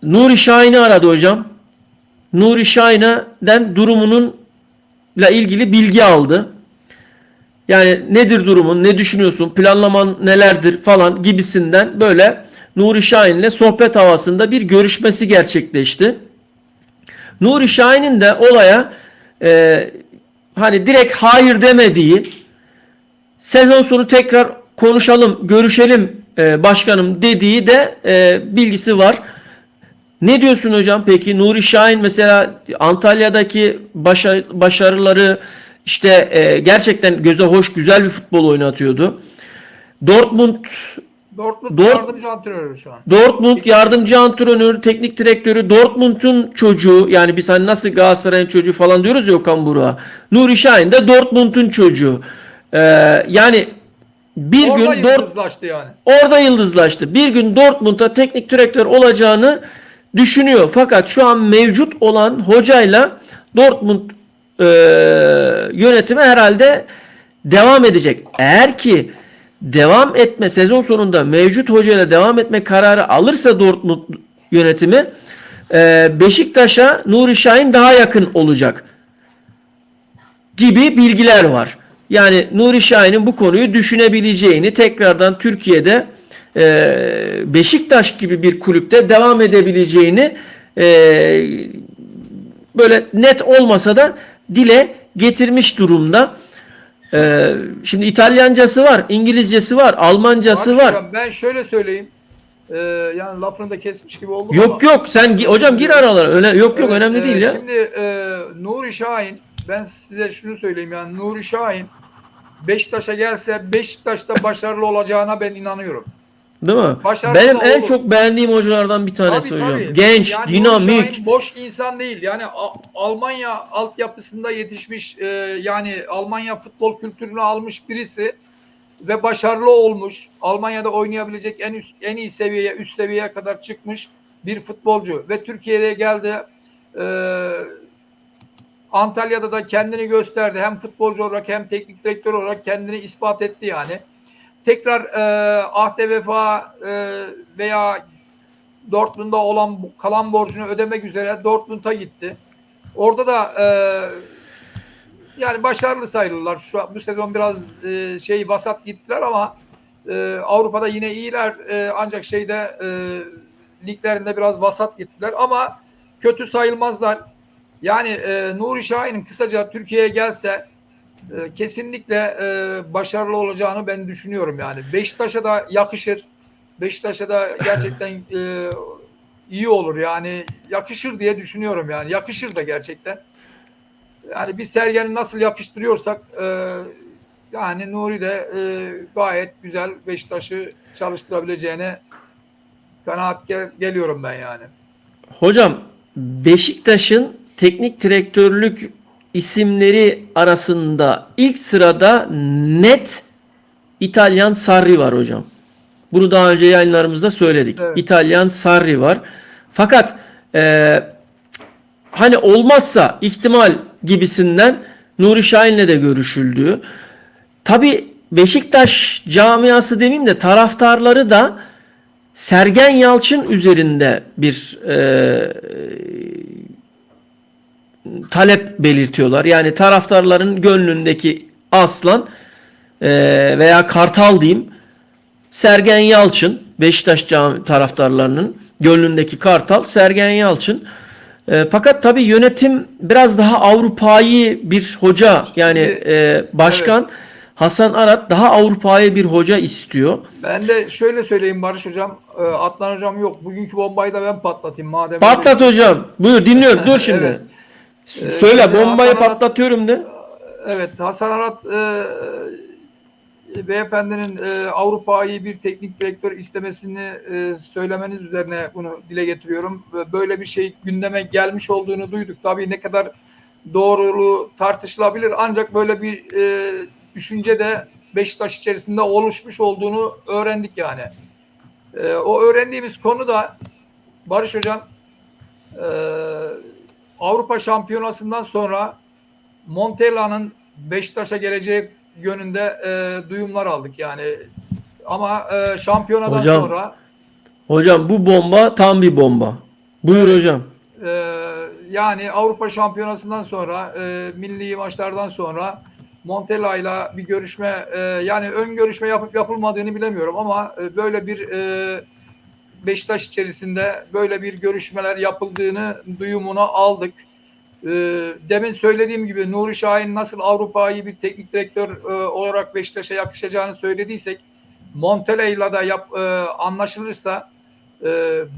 Nuri Şahin'i aradı hocam. Nuri Şahin'den durumununla ilgili bilgi aldı. Yani nedir durumun, ne düşünüyorsun, planlaman nelerdir falan gibisinden böyle Nuri Şahin'le sohbet havasında bir görüşmesi gerçekleşti. Nuri Şahin'in de olaya hani direkt hayır demediği, sezon sonu tekrar konuşalım, görüşelim başkanım dediği de bilgisi var. Ne diyorsun hocam peki? Nuri Şahin mesela Antalya'daki başarıları işte gerçekten göze hoş, güzel bir futbol oynatıyordu. Dortmund Yardımcı antrenörü şu an. Dortmund yardımcı antrenörü, teknik direktörü, Dortmund'un çocuğu. Yani biz hani nasıl Galatasaray'ın çocuğu falan diyoruz ya Okan Buruk'a. Nuri Şahin de Dortmund'un çocuğu. Yani bir Orada gün yıldızlaştı yani. Orada yıldızlaştı. Bir gün Dortmund'a teknik direktör olacağını düşünüyor. Fakat şu an mevcut olan hocayla Dortmund yönetimi herhalde devam edecek. Eğer ki devam etme, sezon sonunda mevcut hocayla devam etme kararı alırsa Dortmund yönetimi, Beşiktaş'a Nuri Şahin daha yakın olacak gibi bilgiler var. Yani Nuri Şahin'in bu konuyu düşünebileceğini, tekrardan Türkiye'de Beşiktaş gibi bir kulüpte devam edebileceğini böyle net olmasa da dile getirmiş durumda. Şimdi İtalyancası var, İngilizcesi var, Almancası var. Ben şöyle söyleyeyim. Yani lafını da kesmiş gibi oldum Yok ama. yok, sen hocam gir aralara. Yok Evet, önemli değil ya. Şimdi Nuri Şahin, ben size şunu söyleyeyim, yani Nuri Şahin Beşiktaş'a gelse Beşiktaş'ta başarılı olacağına ben inanıyorum. Değil mi? Başarılı Benim da en olur. çok beğendiğim hocalardan bir tanesi Tabii, hocam. tabii. Genç, Yani Nuri dinamik. Şahin boş insan değil. Yani Almanya altyapısında yetişmiş, yani Almanya futbol kültürünü almış birisi ve başarılı olmuş. Almanya'da oynayabilecek en iyi seviyeye, üst seviyeye kadar çıkmış bir futbolcu ve Türkiye'ye geldi. Antalya'da da kendini gösterdi. Hem futbolcu olarak hem teknik direktör olarak kendini ispat etti yani. Tekrar ahde vefa veya Dortmund'da olan kalan borcunu ödemek üzere Dortmund'a gitti. Orada da yani başarılı sayılırlar. Bu sezon biraz vasat gittiler ama Avrupa'da yine iyiler, ancak liglerinde biraz vasat gittiler ama kötü sayılmazlar. Yani Nuri Şahin'in kısaca Türkiye'ye gelse kesinlikle başarılı olacağını ben düşünüyorum yani. Beşiktaş'a da yakışır. Beşiktaş'a da gerçekten iyi olur yani, yakışır diye düşünüyorum yani. Yakışır da gerçekten. Yani biz Sergen'i nasıl yakıştırıyorsak yani Nuri de gayet güzel Beşiktaş'ı çalıştırabileceğine kanaat geliyorum ben yani. Hocam Beşiktaş'ın teknik direktörlük isimleri arasında ilk sırada net İtalyan Sarri var hocam. Bunu daha önce yayınlarımızda söyledik. Evet. İtalyan Sarri var. Fakat hani olmazsa ihtimal gibisinden Nuri Şahin'le de görüşüldüğü. Tabii Beşiktaş camiası demeyeyim de taraftarları da Sergen Yalçın üzerinde bir talep belirtiyorlar. Yani taraftarların gönlündeki aslan veya kartal diyeyim, Sergen Yalçın. Beşiktaş taraftarlarının gönlündeki kartal Sergen Yalçın. Fakat tabii yönetim biraz daha Avrupa'yı bir hoca, yani başkan Evet. Hasan Arat daha Avrupa'yı bir hoca istiyor. Ben de şöyle söyleyeyim Barış Hocam. Adnan Hocam yok. Bugünkü bombayı da ben patlatayım madem Patlat öyleyse. hocam. Buyur, dinliyorum. Dur şimdi. Evet. Söyle, Şimdi bombayı Hasan Arat, patlatıyorum de. evet, Hasan Arat beyefendinin Avrupa'yı bir teknik direktör istemesini söylemeniz üzerine bunu dile getiriyorum. Böyle bir şey gündeme gelmiş olduğunu duyduk. Tabii ne kadar doğruluğu tartışılabilir, ancak böyle bir düşünce de Beşiktaş içerisinde oluşmuş olduğunu öğrendik yani. O öğrendiğimiz konu da Barış Hocam, e, Avrupa Şampiyonası'ndan sonra Montella'nın Beşiktaş'a geleceği yönünde duyumlar aldık yani. Ama şampiyonadan Hocam, sonra hocam bu bomba tam bir bomba. Buyur evet, hocam. e, yani Avrupa Şampiyonası'ndan sonra milli maçlardan sonra Montella ile bir görüşme, yani ön görüşme yapıp yapılmadığını bilemiyorum ama böyle bir Beşiktaş içerisinde böyle bir görüşmeler yapıldığını duyumunu aldık. Demin söylediğim gibi Nuri Şahin nasıl Avrupa'yı bir teknik direktör olarak Beşiktaş'a yakışacağını söylediysek, Montella'yla da anlaşılırsa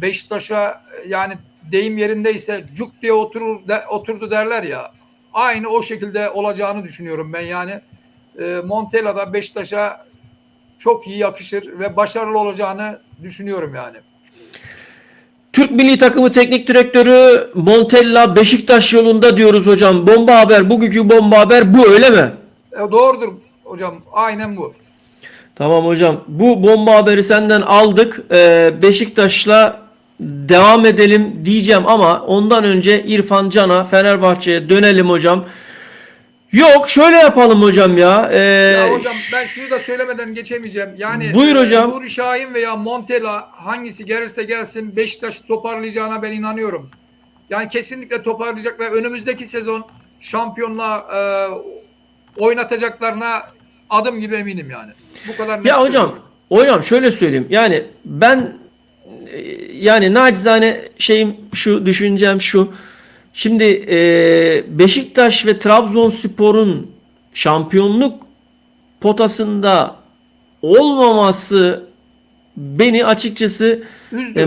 Beşiktaş'a, yani deyim yerindeyse cuk diye oturdu derler ya, aynı o şekilde olacağını düşünüyorum ben yani. Montella da Beşiktaş'a çok iyi yakışır ve başarılı olacağını düşünüyorum yani. Türk Milli Takımı Teknik Direktörü Montella Beşiktaş yolunda diyoruz hocam. Bomba haber, bugünkü bomba haber bu, öyle mi? Doğrudur hocam, aynen bu. Tamam hocam. Bu bomba haberi senden aldık. Beşiktaş'la devam edelim diyeceğim ama ondan önce İrfan Can'a, Fenerbahçe'ye dönelim hocam. Yok, şöyle yapalım hocam ya. Ya hocam, ben şunu da söylemeden geçemeyeceğim. Yani Buyur hocam. Nuri Şahin veya Montella, hangisi gelirse gelsin Beşiktaş'ı toparlayacağına ben inanıyorum. Yani kesinlikle toparlayacak ve önümüzdeki sezon şampiyonluğa oynatacaklarına adım gibi eminim yani. Bu kadar net Ya hocam, söylüyorum. hocam şöyle söyleyeyim. Yani ben yani nacizane şeyim şu, düşüncem şu. Şimdi Beşiktaş ve Trabzonspor'un şampiyonluk potasında olmaması beni açıkçası Üzdü.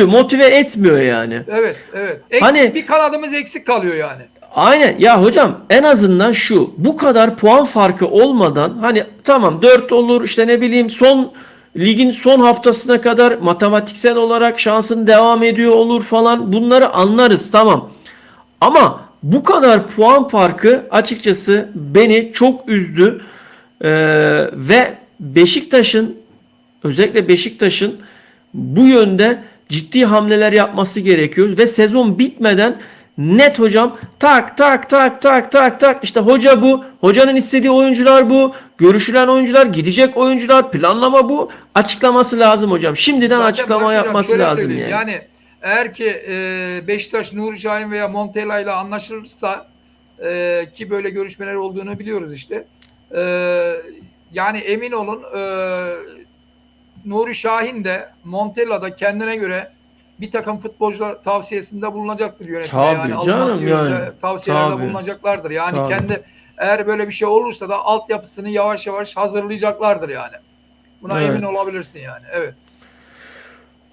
motive etmiyor yani. Evet, evet. Hani Bir kanadımız eksik kalıyor yani. aynen ya hocam, en azından şu, bu kadar puan farkı olmadan, hani tamam 4 olur işte, ne bileyim, ligin son haftasına kadar matematiksel olarak şansın devam ediyor olur falan, bunları anlarız, tamam. Ama bu kadar puan farkı açıkçası beni çok üzdü. Ve özellikle Beşiktaş'ın bu yönde ciddi hamleler yapması gerekiyor ve sezon bitmeden net hocam, tak tak tak tak tak tak, işte hoca bu, hocanın istediği oyuncular bu, görüşülen oyuncular, gidecek oyuncular, planlama bu, açıklaması lazım hocam. Şimdiden Zaten açıklama Barış Hocam, yapması şöyle lazım söyleyeyim. yani. Yani eğer ki Beşiktaş Nuri Şahin veya Montella ile anlaşılırsa, ki böyle görüşmeler olduğunu biliyoruz işte. E, Yani emin olun, Nuri Şahin de Montella da kendine göre bir takım futbolcular tavsiyesinde bulunacaktır yönetime. Yani Tabii alınması canım, yönünde yani. tavsiyelerde Tabii. bulunacaklardır. Yani Tabii. kendi, eğer böyle bir şey olursa da altyapısını yavaş yavaş hazırlayacaklardır yani. Buna emin Evet. olabilirsin yani. Evet.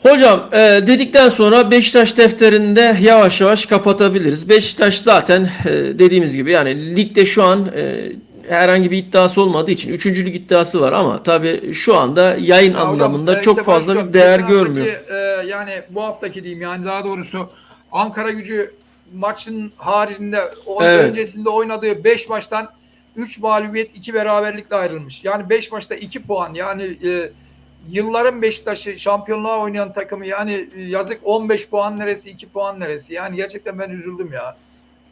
Hocam dedikten sonra Beşiktaş defterini de yavaş yavaş kapatabiliriz. Beşiktaş zaten dediğimiz gibi, yani ligde şu an herhangi bir iddiası olmadığı için üçüncülük iddiası var ama tabii şu anda yayın Ya hocam, anlamında işte çok fazla Barış bir değer geçen haftaki, görmüyor. yani bu haftaki diyeyim, yani daha doğrusu Ankara Gücü maçın haricinde Evet. öncesinde oynadığı 5 maçtan 3 mağlubiyet 2 beraberlikle ayrılmış. Yani 5 maçta 2 puan, yani yılların Beşiktaş'ı, şampiyonluğa oynayan takımı, yani yazık, 15 puan neresi, 2 puan neresi? Yani gerçekten ben üzüldüm ya.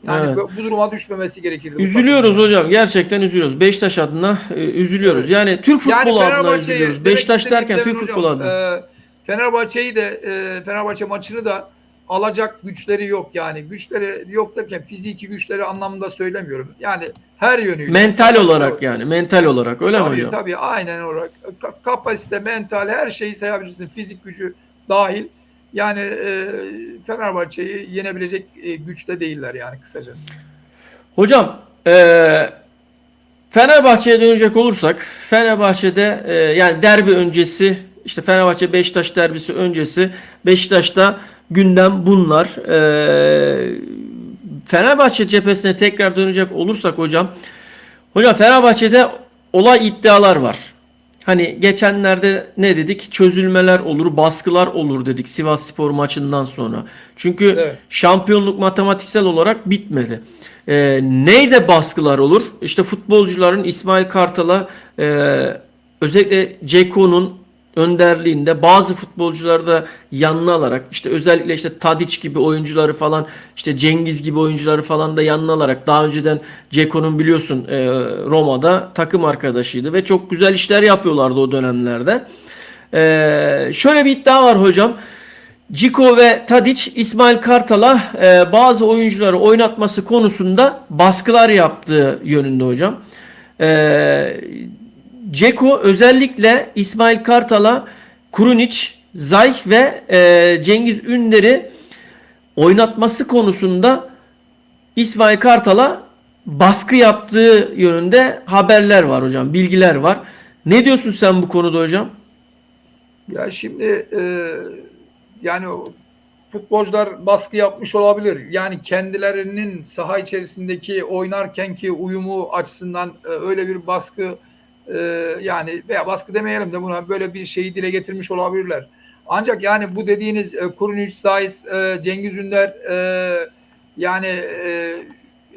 Yani Evet. bu duruma düşmemesi gerekirdi. Üzülüyoruz hocam. Gerçekten üzülüyoruz. Beşiktaş adına üzülüyoruz. Evet. Yani Türk Yani futbolu adına Fenerbahçe'yi, üzülüyoruz. demek Beşiktaş istediğim derken Devin Türk hocam, futbolu adına. Fenerbahçe'yi de Fenerbahçe maçını da alacak güçleri yok yani. Güçleri yok derken fiziki güçleri anlamında söylemiyorum. Yani her yönüyle. Mental olarak yani. Mental olarak. Öyle mi Tabii hocam? tabii, aynen olarak. Kapasite, mental, her şeyi sayabilirsin. Fizik gücü dahil. Yani Fenerbahçe'yi yenebilecek güçte değiller yani, kısacası. Hocam Fenerbahçe'ye dönecek olursak Fenerbahçe'de yani derbi öncesi, işte Fenerbahçe Beşiktaş derbisi öncesi Beşiktaş'ta gündem bunlar. Fenerbahçe cephesine tekrar dönecek olursak hocam Fenerbahçe'de olay iddialar var. Hani geçenlerde ne dedik? Çözülmeler olur, baskılar olur dedik Sivasspor maçından sonra. Çünkü Evet. şampiyonluk matematiksel olarak bitmedi. Neyde baskılar olur? İşte futbolcuların İsmail Kartal'a özellikle Ceko'nun önderliğinde bazı futbolcuları da yanına alarak, işte özellikle işte Tadic gibi oyuncuları falan, işte Cengiz gibi oyuncuları falan da yanına alarak, daha önceden Ceko'nun biliyorsun Roma'da takım arkadaşıydı ve çok güzel işler yapıyorlardı o dönemlerde. Şöyle bir iddia var hocam. Ciku ve Tadic İsmail Kartal'a bazı oyuncuları oynatması konusunda baskılar yaptığı yönünde hocam. Ceko özellikle İsmail Kartal'a Krunic, Zayh ve Cengiz Ünder'i oynatması konusunda İsmail Kartal'a baskı yaptığı yönünde haberler var hocam, bilgiler var. Ne diyorsun sen bu konuda hocam? Ya şimdi yani futbolcular baskı yapmış olabilir. Yani kendilerinin saha içerisindeki oynarkenki uyumu açısından öyle bir baskı, yani veya baskı demeyelim de, buna böyle bir şeyi dile getirmiş olabilirler. Ancak yani bu dediğiniz Kurunic, Saiz, Cengiz Ünder, yani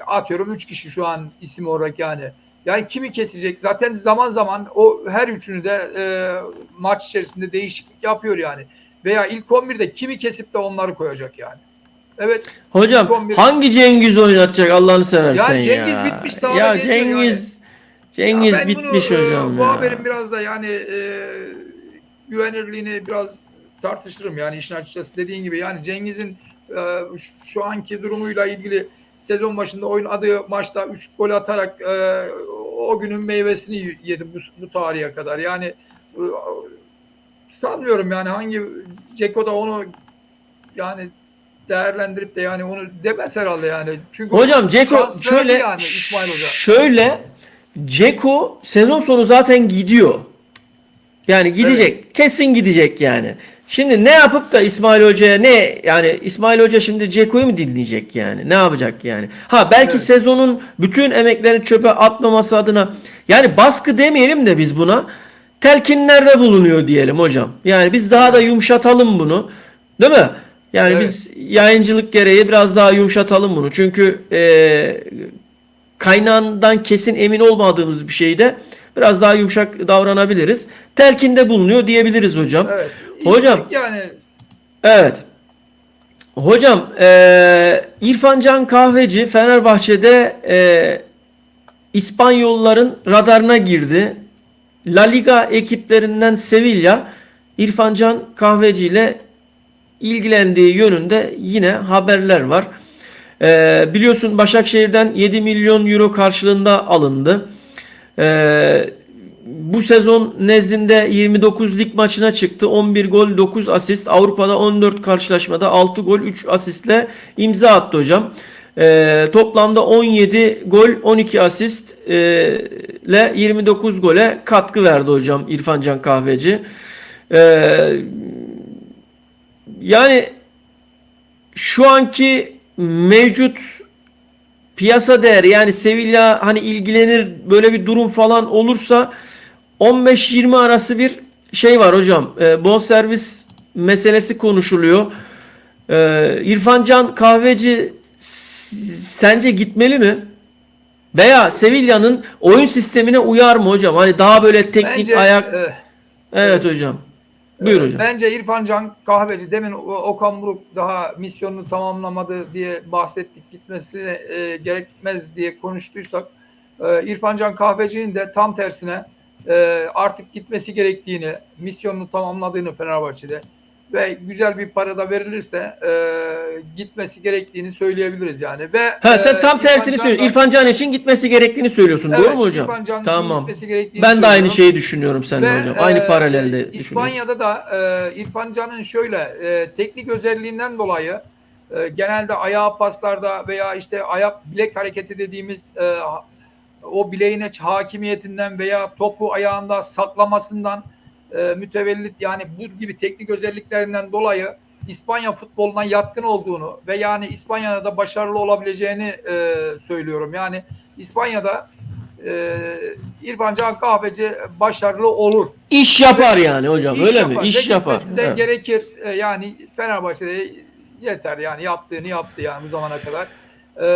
atıyorum 3 kişi şu an isim olarak yani. Yani kimi kesecek? Zaten zaman zaman o her üçünü de maç içerisinde değişiklik yapıyor yani. Veya ilk 11'de kimi kesip de onları koyacak yani. Evet. Hocam 11'i hangi Cengiz oynatacak Allah'ını seversen ya ya. Cengiz bitmiş, sahada Ya geziyor yani. Cengiz Ya ben bunu, bitmiş hocam bu ya. haberin biraz da yani güvenirliğini biraz tartışırım yani, işin açıkçası. Dediğin gibi yani Cengiz'in şu anki durumuyla ilgili, sezon başında oynadığı maçta 3 gol atarak o günün meyvesini yedi bu tarihe kadar. Yani sanmıyorum yani hangi Ceko da onu yani değerlendirip de yani onu demez herhalde yani. Çünkü Hocam Ceko şans verdi şöyle yani İsmail Hoca. Ceko sezon sonu zaten gidiyor. Yani gidecek. Evet. Kesin gidecek yani. Şimdi ne yapıp da İsmail Hoca'ya yani İsmail Hoca şimdi Ceko'yu mu dinleyecek yani? Ne yapacak yani? Ha belki Evet. sezonun bütün emeklerini çöpe atmaması adına, yani baskı demeyelim de biz buna, telkinlerde bulunuyor diyelim hocam. Yani biz daha da yumuşatalım bunu. Değil mi? Yani Evet. biz yayıncılık gereği biraz daha yumuşatalım bunu. Çünkü kaynağından kesin emin olmadığımız bir şeyde biraz daha yumuşak davranabiliriz. Telkinde bulunuyor diyebiliriz hocam. Evet. Hocam Yani evet. Hocam İrfan Can Kahveci Fenerbahçe'de İspanyolların radarına girdi. La Liga ekiplerinden Sevilla İrfan Can Kahveci ile ilgilendiği yönünde yine haberler var. Biliyorsun Başakşehir'den 7 milyon euro karşılığında alındı. Bu sezon nezdinde 29 lig maçına çıktı. 11 gol 9 asist. Avrupa'da 14 karşılaşmada 6 gol 3 asistle imza attı hocam. Toplamda 17 gol 12 asist ile 29 gole katkı verdi hocam İrfan Can Kahveci. Yani şu anki mevcut piyasa değeri, yani Sevilla hani ilgilenir, böyle bir durum falan olursa 15-20 arası bir şey var hocam. Bonservis meselesi konuşuluyor. İrfan Can Kahveci sence gitmeli mi? Veya Sevilla'nın oyun sistemine uyar mı hocam? Hani daha böyle teknik bence ayak. Evet hocam. Buyur hocam. Bence İrfan Can Kahveci, demin Okan Buruk daha misyonunu tamamlamadı diye bahsettik, gitmesi gerekmez diye konuştuysak, İrfan Can Kahveci'nin de tam tersine artık gitmesi gerektiğini, misyonunu tamamladığını Fenerbahçe'de ve güzel bir para da verilirse gitmesi gerektiğini söyleyebiliriz yani. Ve Ha, sen tam tersini İrfan söylüyorsun. Can da, İrfan Can için gitmesi gerektiğini söylüyorsun. evet, Doğru mu hocam? İrfan Can için Tamam. gitmesi gerektiğini Ben de aynı söylüyorum. şeyi düşünüyorum seninle Ve hocam. Aynı paralelde düşünüyorum. İspanya'da da İrfan Can'ın şöyle teknik özelliğinden dolayı genelde ayağı paslarda veya işte ayak bilek hareketi dediğimiz o bileğine hakimiyetinden veya topu ayağında saklamasından mütevellit, yani bu gibi teknik özelliklerinden dolayı İspanya futboluna yatkın olduğunu ve yani İspanya'da da başarılı olabileceğini söylüyorum. Yani İspanya'da İrfan Can Kahveci başarılı olur. İş yapar yani hocam. İş Öyle yapar. mi? İş Ve yapar. gitmesi de Evet. gerekir. Yani Fenerbahçe'de yeter yani, yaptığını yaptı yani bu zamana kadar.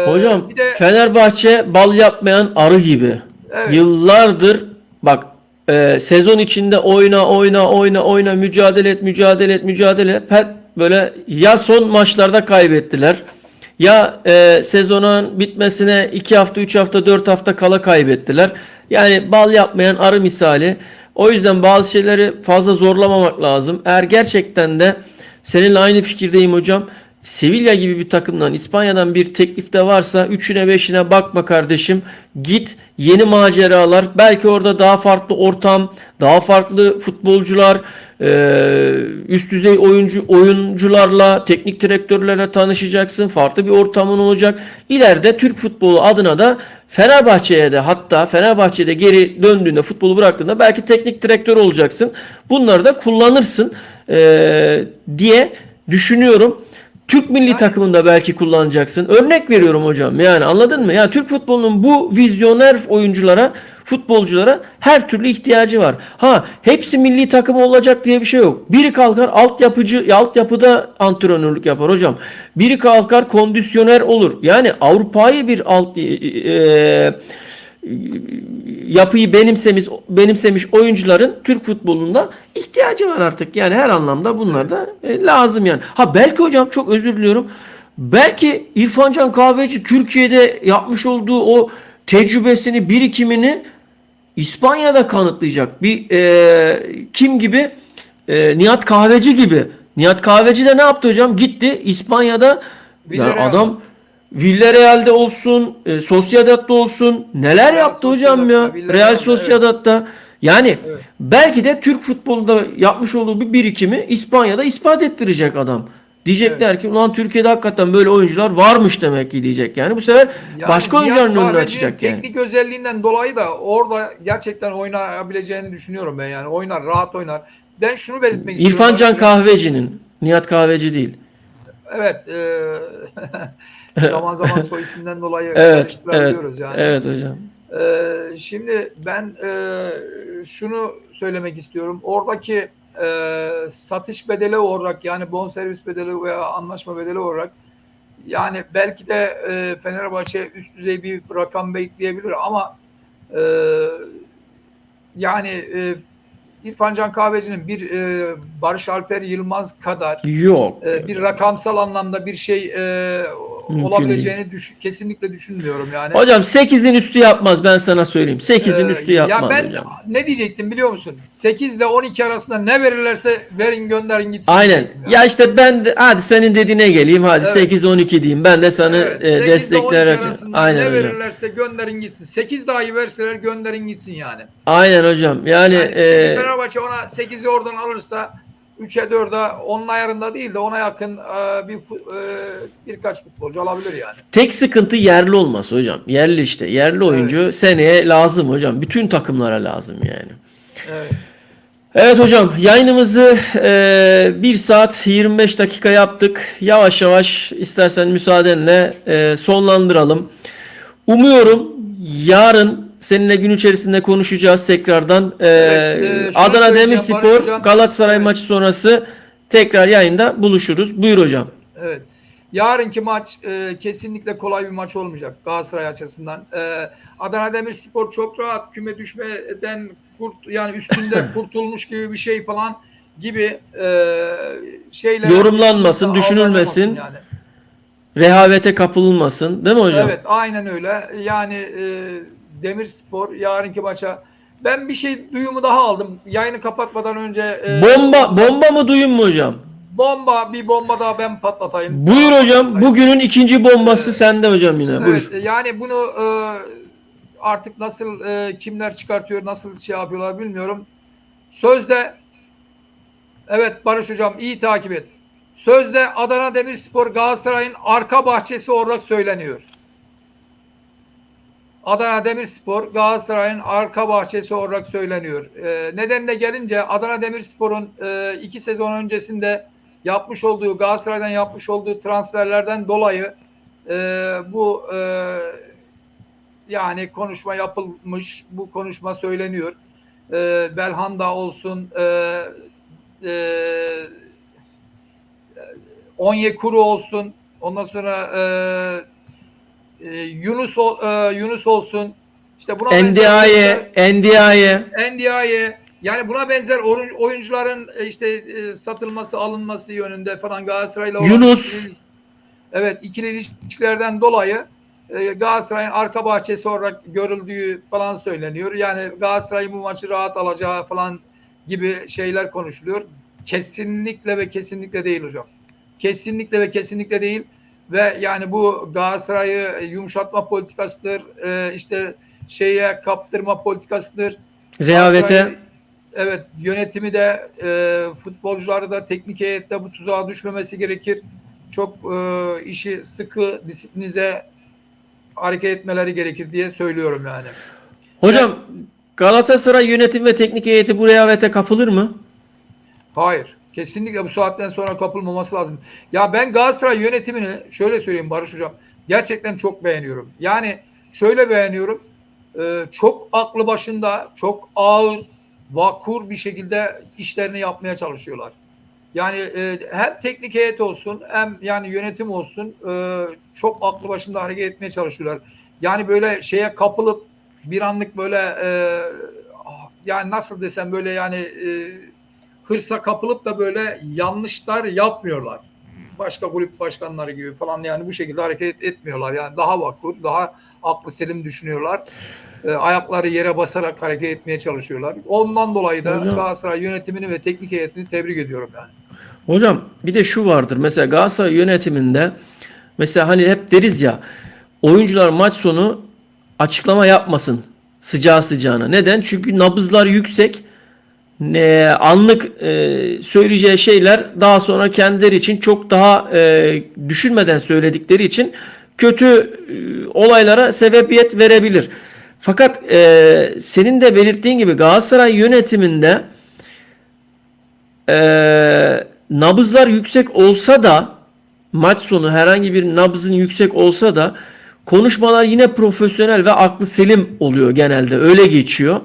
Hocam Bir de Fenerbahçe bal yapmayan arı gibi. evet, Yıllardır bak, sezon içinde oyna mücadele et. Hep böyle ya son maçlarda kaybettiler. Ya sezonun bitmesine 2 hafta, 3 hafta, 4 hafta kala kaybettiler. Yani bal yapmayan arı misali. O yüzden bazı şeyleri fazla zorlamamak lazım. Eğer gerçekten de seninle aynı fikirdeyim hocam, Sevilla gibi bir takımdan, İspanya'dan bir teklif de varsa 3'üne 5'ine bakma kardeşim. Git, yeni maceralar. Belki orada daha farklı ortam, daha farklı futbolcular, üst düzey oyuncularla, teknik direktörlerle tanışacaksın. Farklı bir ortamın olacak. İleride Türk futbolu adına da Fenerbahçe'ye de, hatta Fenerbahçe'de geri döndüğünde, futbolu bıraktığında belki teknik direktör olacaksın. Bunları da kullanırsın diye düşünüyorum. Türk milli takımında belki kullanacaksın. Örnek veriyorum hocam. Yani anladın mı? Yani Türk futbolunun bu vizyoner oyunculara, futbolculara her türlü ihtiyacı var. Ha, hepsi milli takım olacak diye bir şey yok. Biri kalkar altyapıda antrenörlük yapar hocam. Biri kalkar kondisyoner olur. Yani Avrupa'yı bir yapıyı benimsemiş oyuncuların Türk futbolunda ihtiyacı var artık. Yani her anlamda bunlar da lazım yani. Ha, belki hocam, çok özür diliyorum. Belki İrfan Can Kahveci Türkiye'de yapmış olduğu o tecrübesini, birikimini İspanya'da kanıtlayacak. Bir kim gibi? Nihat Kahveci gibi. Nihat Kahveci de ne yaptı hocam? Gitti İspanya'da, yani Villarreal'da. adam Villarreal'de olsun, Sociedad'da olsun neler Real yaptı hocam ya. Sociedad'da, Real Villarreal'da, Sociedad'da. Yani evet. belki de Türk futbolunda yapmış olduğu bir birikimi İspanya'da ispat ettirecek adam. Diyecekler ki ulan Türkiye'de hakikaten böyle oyuncular varmış demek ki, diyecek. Yani bu sefer Yani başka Nihat oyuncuların önünü Kahveci'nin açacak yani. teknik özelliğinden dolayı da orada gerçekten oynayabileceğini düşünüyorum ben yani. Oynar, rahat oynar. Ben şunu belirtmek istiyorum. İrfan Can Arada. Kahveci'nin, Nihat Kahveci değil. Evet, zaman zaman soy isimden dolayı Evet, karıştırabiliyoruz yani. evet hocam. Şimdi ben şunu söylemek istiyorum. Oradaki satış bedeli olarak, yani bonservis bedeli veya anlaşma bedeli olarak, yani belki de Fenerbahçe üst düzey bir rakam bekleyebilir ama e, yani İrfan Can Kahveci'nin bir Barış Alper Yılmaz kadar Yok. bir rakamsal anlamda bir şey Mümkün olabileceğini kesinlikle düşünmüyorum yani. Hocam 8'in üstü yapmaz, ben sana söyleyeyim. 8'in üstü Ya yapmaz ben hocam. ne diyecektim biliyor musun? 8 ile 12 arasında ne verirlerse verin, gönderin gitsin. Aynen. diyecektim Ya işte ben de hadi senin dediğine geleyim. Hadi Evet. 8-12 diyeyim. Ben de sana Evet, 8 ile 12 destekler arasında Aynen ne hocam. verirlerse gönderin gitsin. 8 dahi verseler gönderin gitsin yani. Aynen hocam. Yani Yani şimdi Fenerbahçe ona 8'i oradan alırsa 3'e 4'e onun ayarında değil de ona yakın birkaç futbolcu alabilir yani. tek sıkıntı yerli olması hocam. Yerli işte. Yerli oyuncu seneye lazım hocam. Bütün takımlara lazım yani. Evet. Evet hocam, yayınımızı 1 saat 25 dakika yaptık. Yavaş yavaş istersen müsaadenle sonlandıralım. Umuyorum yarın seninle gün içerisinde konuşacağız tekrardan. Evet, şunu Adana söyleyeceğim Demirspor Barış Hocam. Galatasaray Evet. maçı sonrası tekrar yayında buluşuruz. Buyur hocam. Evet. Yarınki maç kesinlikle kolay bir maç olmayacak Galatasaray açısından. Adana Demirspor çok rahat küme düşmeden yani üstünde kurtulmuş gibi bir şey falan gibi şeyler Yorumlanmasın, düşünülmesin. yani. Rehavete kapılmasın. Değil mi hocam? Evet, aynen öyle. Yani Demirspor yarınki maça, ben bir şey duyumu daha aldım. Yayını kapatmadan önce Bomba mı duyum mu hocam? bir bomba daha ben patlatayım. Buyur hocam. Bugünün ikinci bombası Ee, sende hocam yine. Evet, Buyur. yani bunu artık nasıl kimler çıkartıyor, nasıl şey yapıyorlar bilmiyorum. Sözde, evet Barış hocam iyi takip et. Sözde Adana Demirspor Galatasaray'ın arka bahçesi olarak söyleniyor. Adana Demirspor Galatasaray'ın arka bahçesi olarak söyleniyor. Nedenine gelince Adana Demirspor'un 2 sezon öncesinde Galatasaray'dan yapmış olduğu transferlerden dolayı bu yani konuşma yapılmış, bu konuşma söyleniyor. Belhanda olsun, e, Onyekuru olsun, ondan sonra Yunus olsun. İşte buna NDI'ye, yani buna benzer oyuncuların işte satılması, alınması yönünde falan Galatasaray'la olan Yunus. ikili ilişkilerden dolayı Galatasaray'ın arka bahçesi olarak görüldüğü falan söyleniyor. Yani Galatasaray'ın bu maçı rahat alacağı falan gibi şeyler konuşuluyor. Kesinlikle ve kesinlikle değil hocam. Kesinlikle ve kesinlikle değil. Ve yani bu Galatasaray'ı yumuşatma politikasıdır. İşte şeye kaptırma politikasıdır. Rehavete. Evet, yönetimi de futbolcuları da teknik heyette bu tuzağa düşmemesi gerekir. Çok işi sıkı disiplinize hareket etmeleri gerekir diye söylüyorum yani. Hocam Galatasaray yönetim ve teknik heyeti bu rehavete kapılır mı? Hayır. Kesinlikle bu saatten sonra kapılmaması lazım. Ya ben Galatasaray yönetimini şöyle söyleyeyim Barış hocam. Gerçekten çok beğeniyorum. Yani şöyle beğeniyorum. Çok aklı başında, çok ağır, vakur bir şekilde işlerini yapmaya çalışıyorlar. Yani hem teknik heyet olsun hem yani yönetim olsun çok aklı başında hareket etmeye çalışıyorlar. Yani böyle şeye kapılıp bir anlık böyle yani nasıl desem böyle yani hırsa kapılıp da böyle yanlışlar yapmıyorlar. Başka kulüp başkanları gibi falan yani bu şekilde hareket etmiyorlar. Yani daha vakur, daha aklı selim düşünüyorlar. Ayakları yere basarak hareket etmeye çalışıyorlar. Ondan dolayı da Galatasaray yönetimini ve teknik heyetini tebrik ediyorum yani. Hocam bir de şu vardır. Mesela Galatasaray yönetiminde mesela hani hep deriz ya, oyuncular maç sonu açıklama yapmasın sıcağı sıcağına. Neden? Çünkü nabızlar yüksek. Anlık söyleyeceği şeyler daha sonra kendileri için çok daha düşünmeden söyledikleri için kötü olaylara sebebiyet verebilir. Fakat senin de belirttiğin gibi Galatasaray yönetiminde nabızlar yüksek olsa da, maç sonu herhangi bir nabzın yüksek olsa da konuşmalar yine profesyonel ve aklı selim oluyor genelde. Öyle geçiyor.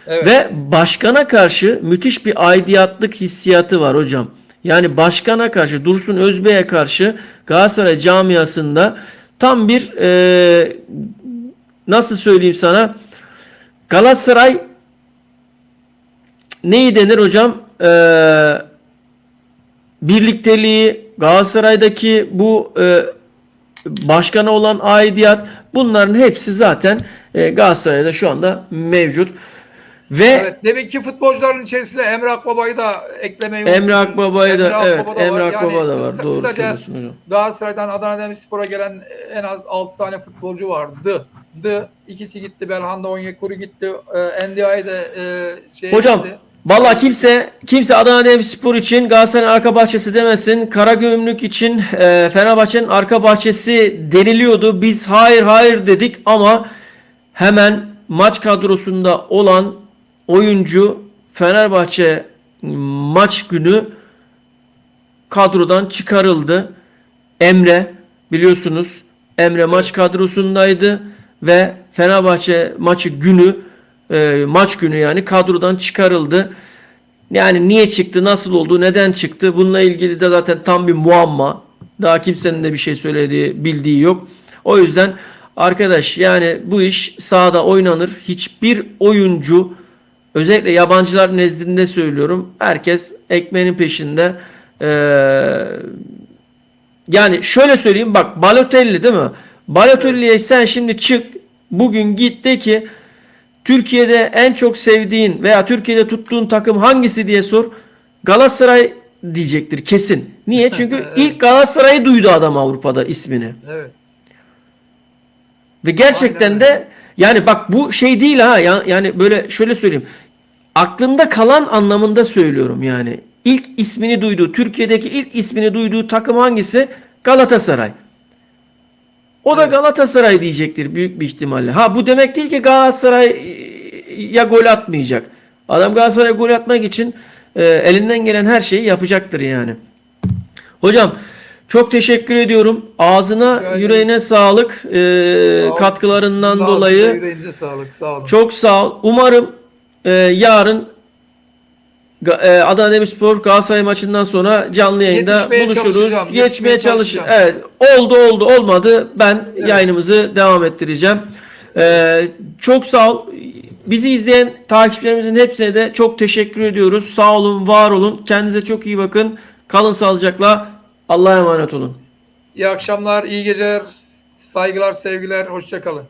Evet. Ve başkana karşı müthiş bir aidiyatlık hissiyatı var hocam. Yani başkana karşı, Dursun Özbey'e karşı Galatasaray camiasında tam bir nasıl söyleyeyim sana, Galatasaray neyi denir hocam? Birlikteliği, Galatasaray'daki bu başkana olan aidiyat, bunların hepsi zaten Galatasaray'da şu anda mevcut. Ve evet, demek ki futbolcuların içerisinde Emre Akbaba'yı da eklemeyi Emre Akbaba'yı da, evet, Emre Emre Akbaba da var. Doğru kısaca söylüyorsun hocam. Galatasaray'dan Adana Demirspor'a gelen en az 6 tane futbolcu vardı. İkisi gitti. Belhanda Onyekuru gitti. NDI de hocam gitti. Vallahi kimse Adana Demirspor için Galatasaray'ın arka bahçesi demesin. Karagümrük için Fenerbahçe'nin arka bahçesi deniliyordu. Biz hayır dedik ama hemen maç kadrosunda olan oyuncu Fenerbahçe maç günü kadrodan çıkarıldı. Emre, biliyorsunuz, Emre maç kadrosundaydı ve Fenerbahçe maç günü yani kadrodan çıkarıldı. Yani niye çıktı, nasıl oldu, neden çıktı? Bununla ilgili de zaten tam bir muamma. Daha kimsenin de bir şey söylediği, bildiği yok. O yüzden arkadaş, yani bu iş sahada oynanır. Hiçbir oyuncu özellikle yabancılar nezdinde söylüyorum. Herkes ekmeğinin peşinde. Yani şöyle söyleyeyim, bak Balotelli değil mi? Balotelli'ye sen şimdi çık bugün git de ki Türkiye'de en çok sevdiğin veya Türkiye'de tuttuğun takım hangisi diye sor. Galatasaray diyecektir kesin. Niye? Çünkü Evet. ilk Galatasaray'ı duydu adam Avrupa'da ismini. Evet. Ve gerçekten Aynen de yani bak bu şey değil ha, yani böyle şöyle söyleyeyim. Aklında kalan anlamında söylüyorum yani. İlk ismini duyduğu, Türkiye'deki ilk ismini duyduğu takım hangisi? Galatasaray. O da Evet. Galatasaray diyecektir büyük bir ihtimalle. Ha bu demek değil ki Galatasaray ya gol atmayacak. Adam Galatasaray gol atmak için elinden gelen her şeyi yapacaktır yani. Hocam çok teşekkür ediyorum. Ağzına, Rica ederiz. yüreğine sağlık Sağ olun. katkılarından Sizin de ağzınıza, dolayı. yüreğinize sağlık. Sağ olun. Çok sağ ol. Umarım yarın Adana Demirspor Galatasaray maçından sonra canlı yayında Yetişmeye buluşuruz. çalışacağım, Yetişmeye çalış. çalışacağım. Evet. Oldu olmadı. Ben Evet. yayınımızı devam ettireceğim. Çok sağ ol. Bizi izleyen takipçilerimizin hepsine de çok teşekkür ediyoruz. Sağ olun, var olun. Kendinize çok iyi bakın. Kalın sağlıcakla. Allah'a emanet olun. İyi akşamlar, iyi geceler, saygılar, sevgiler, hoşça kalın.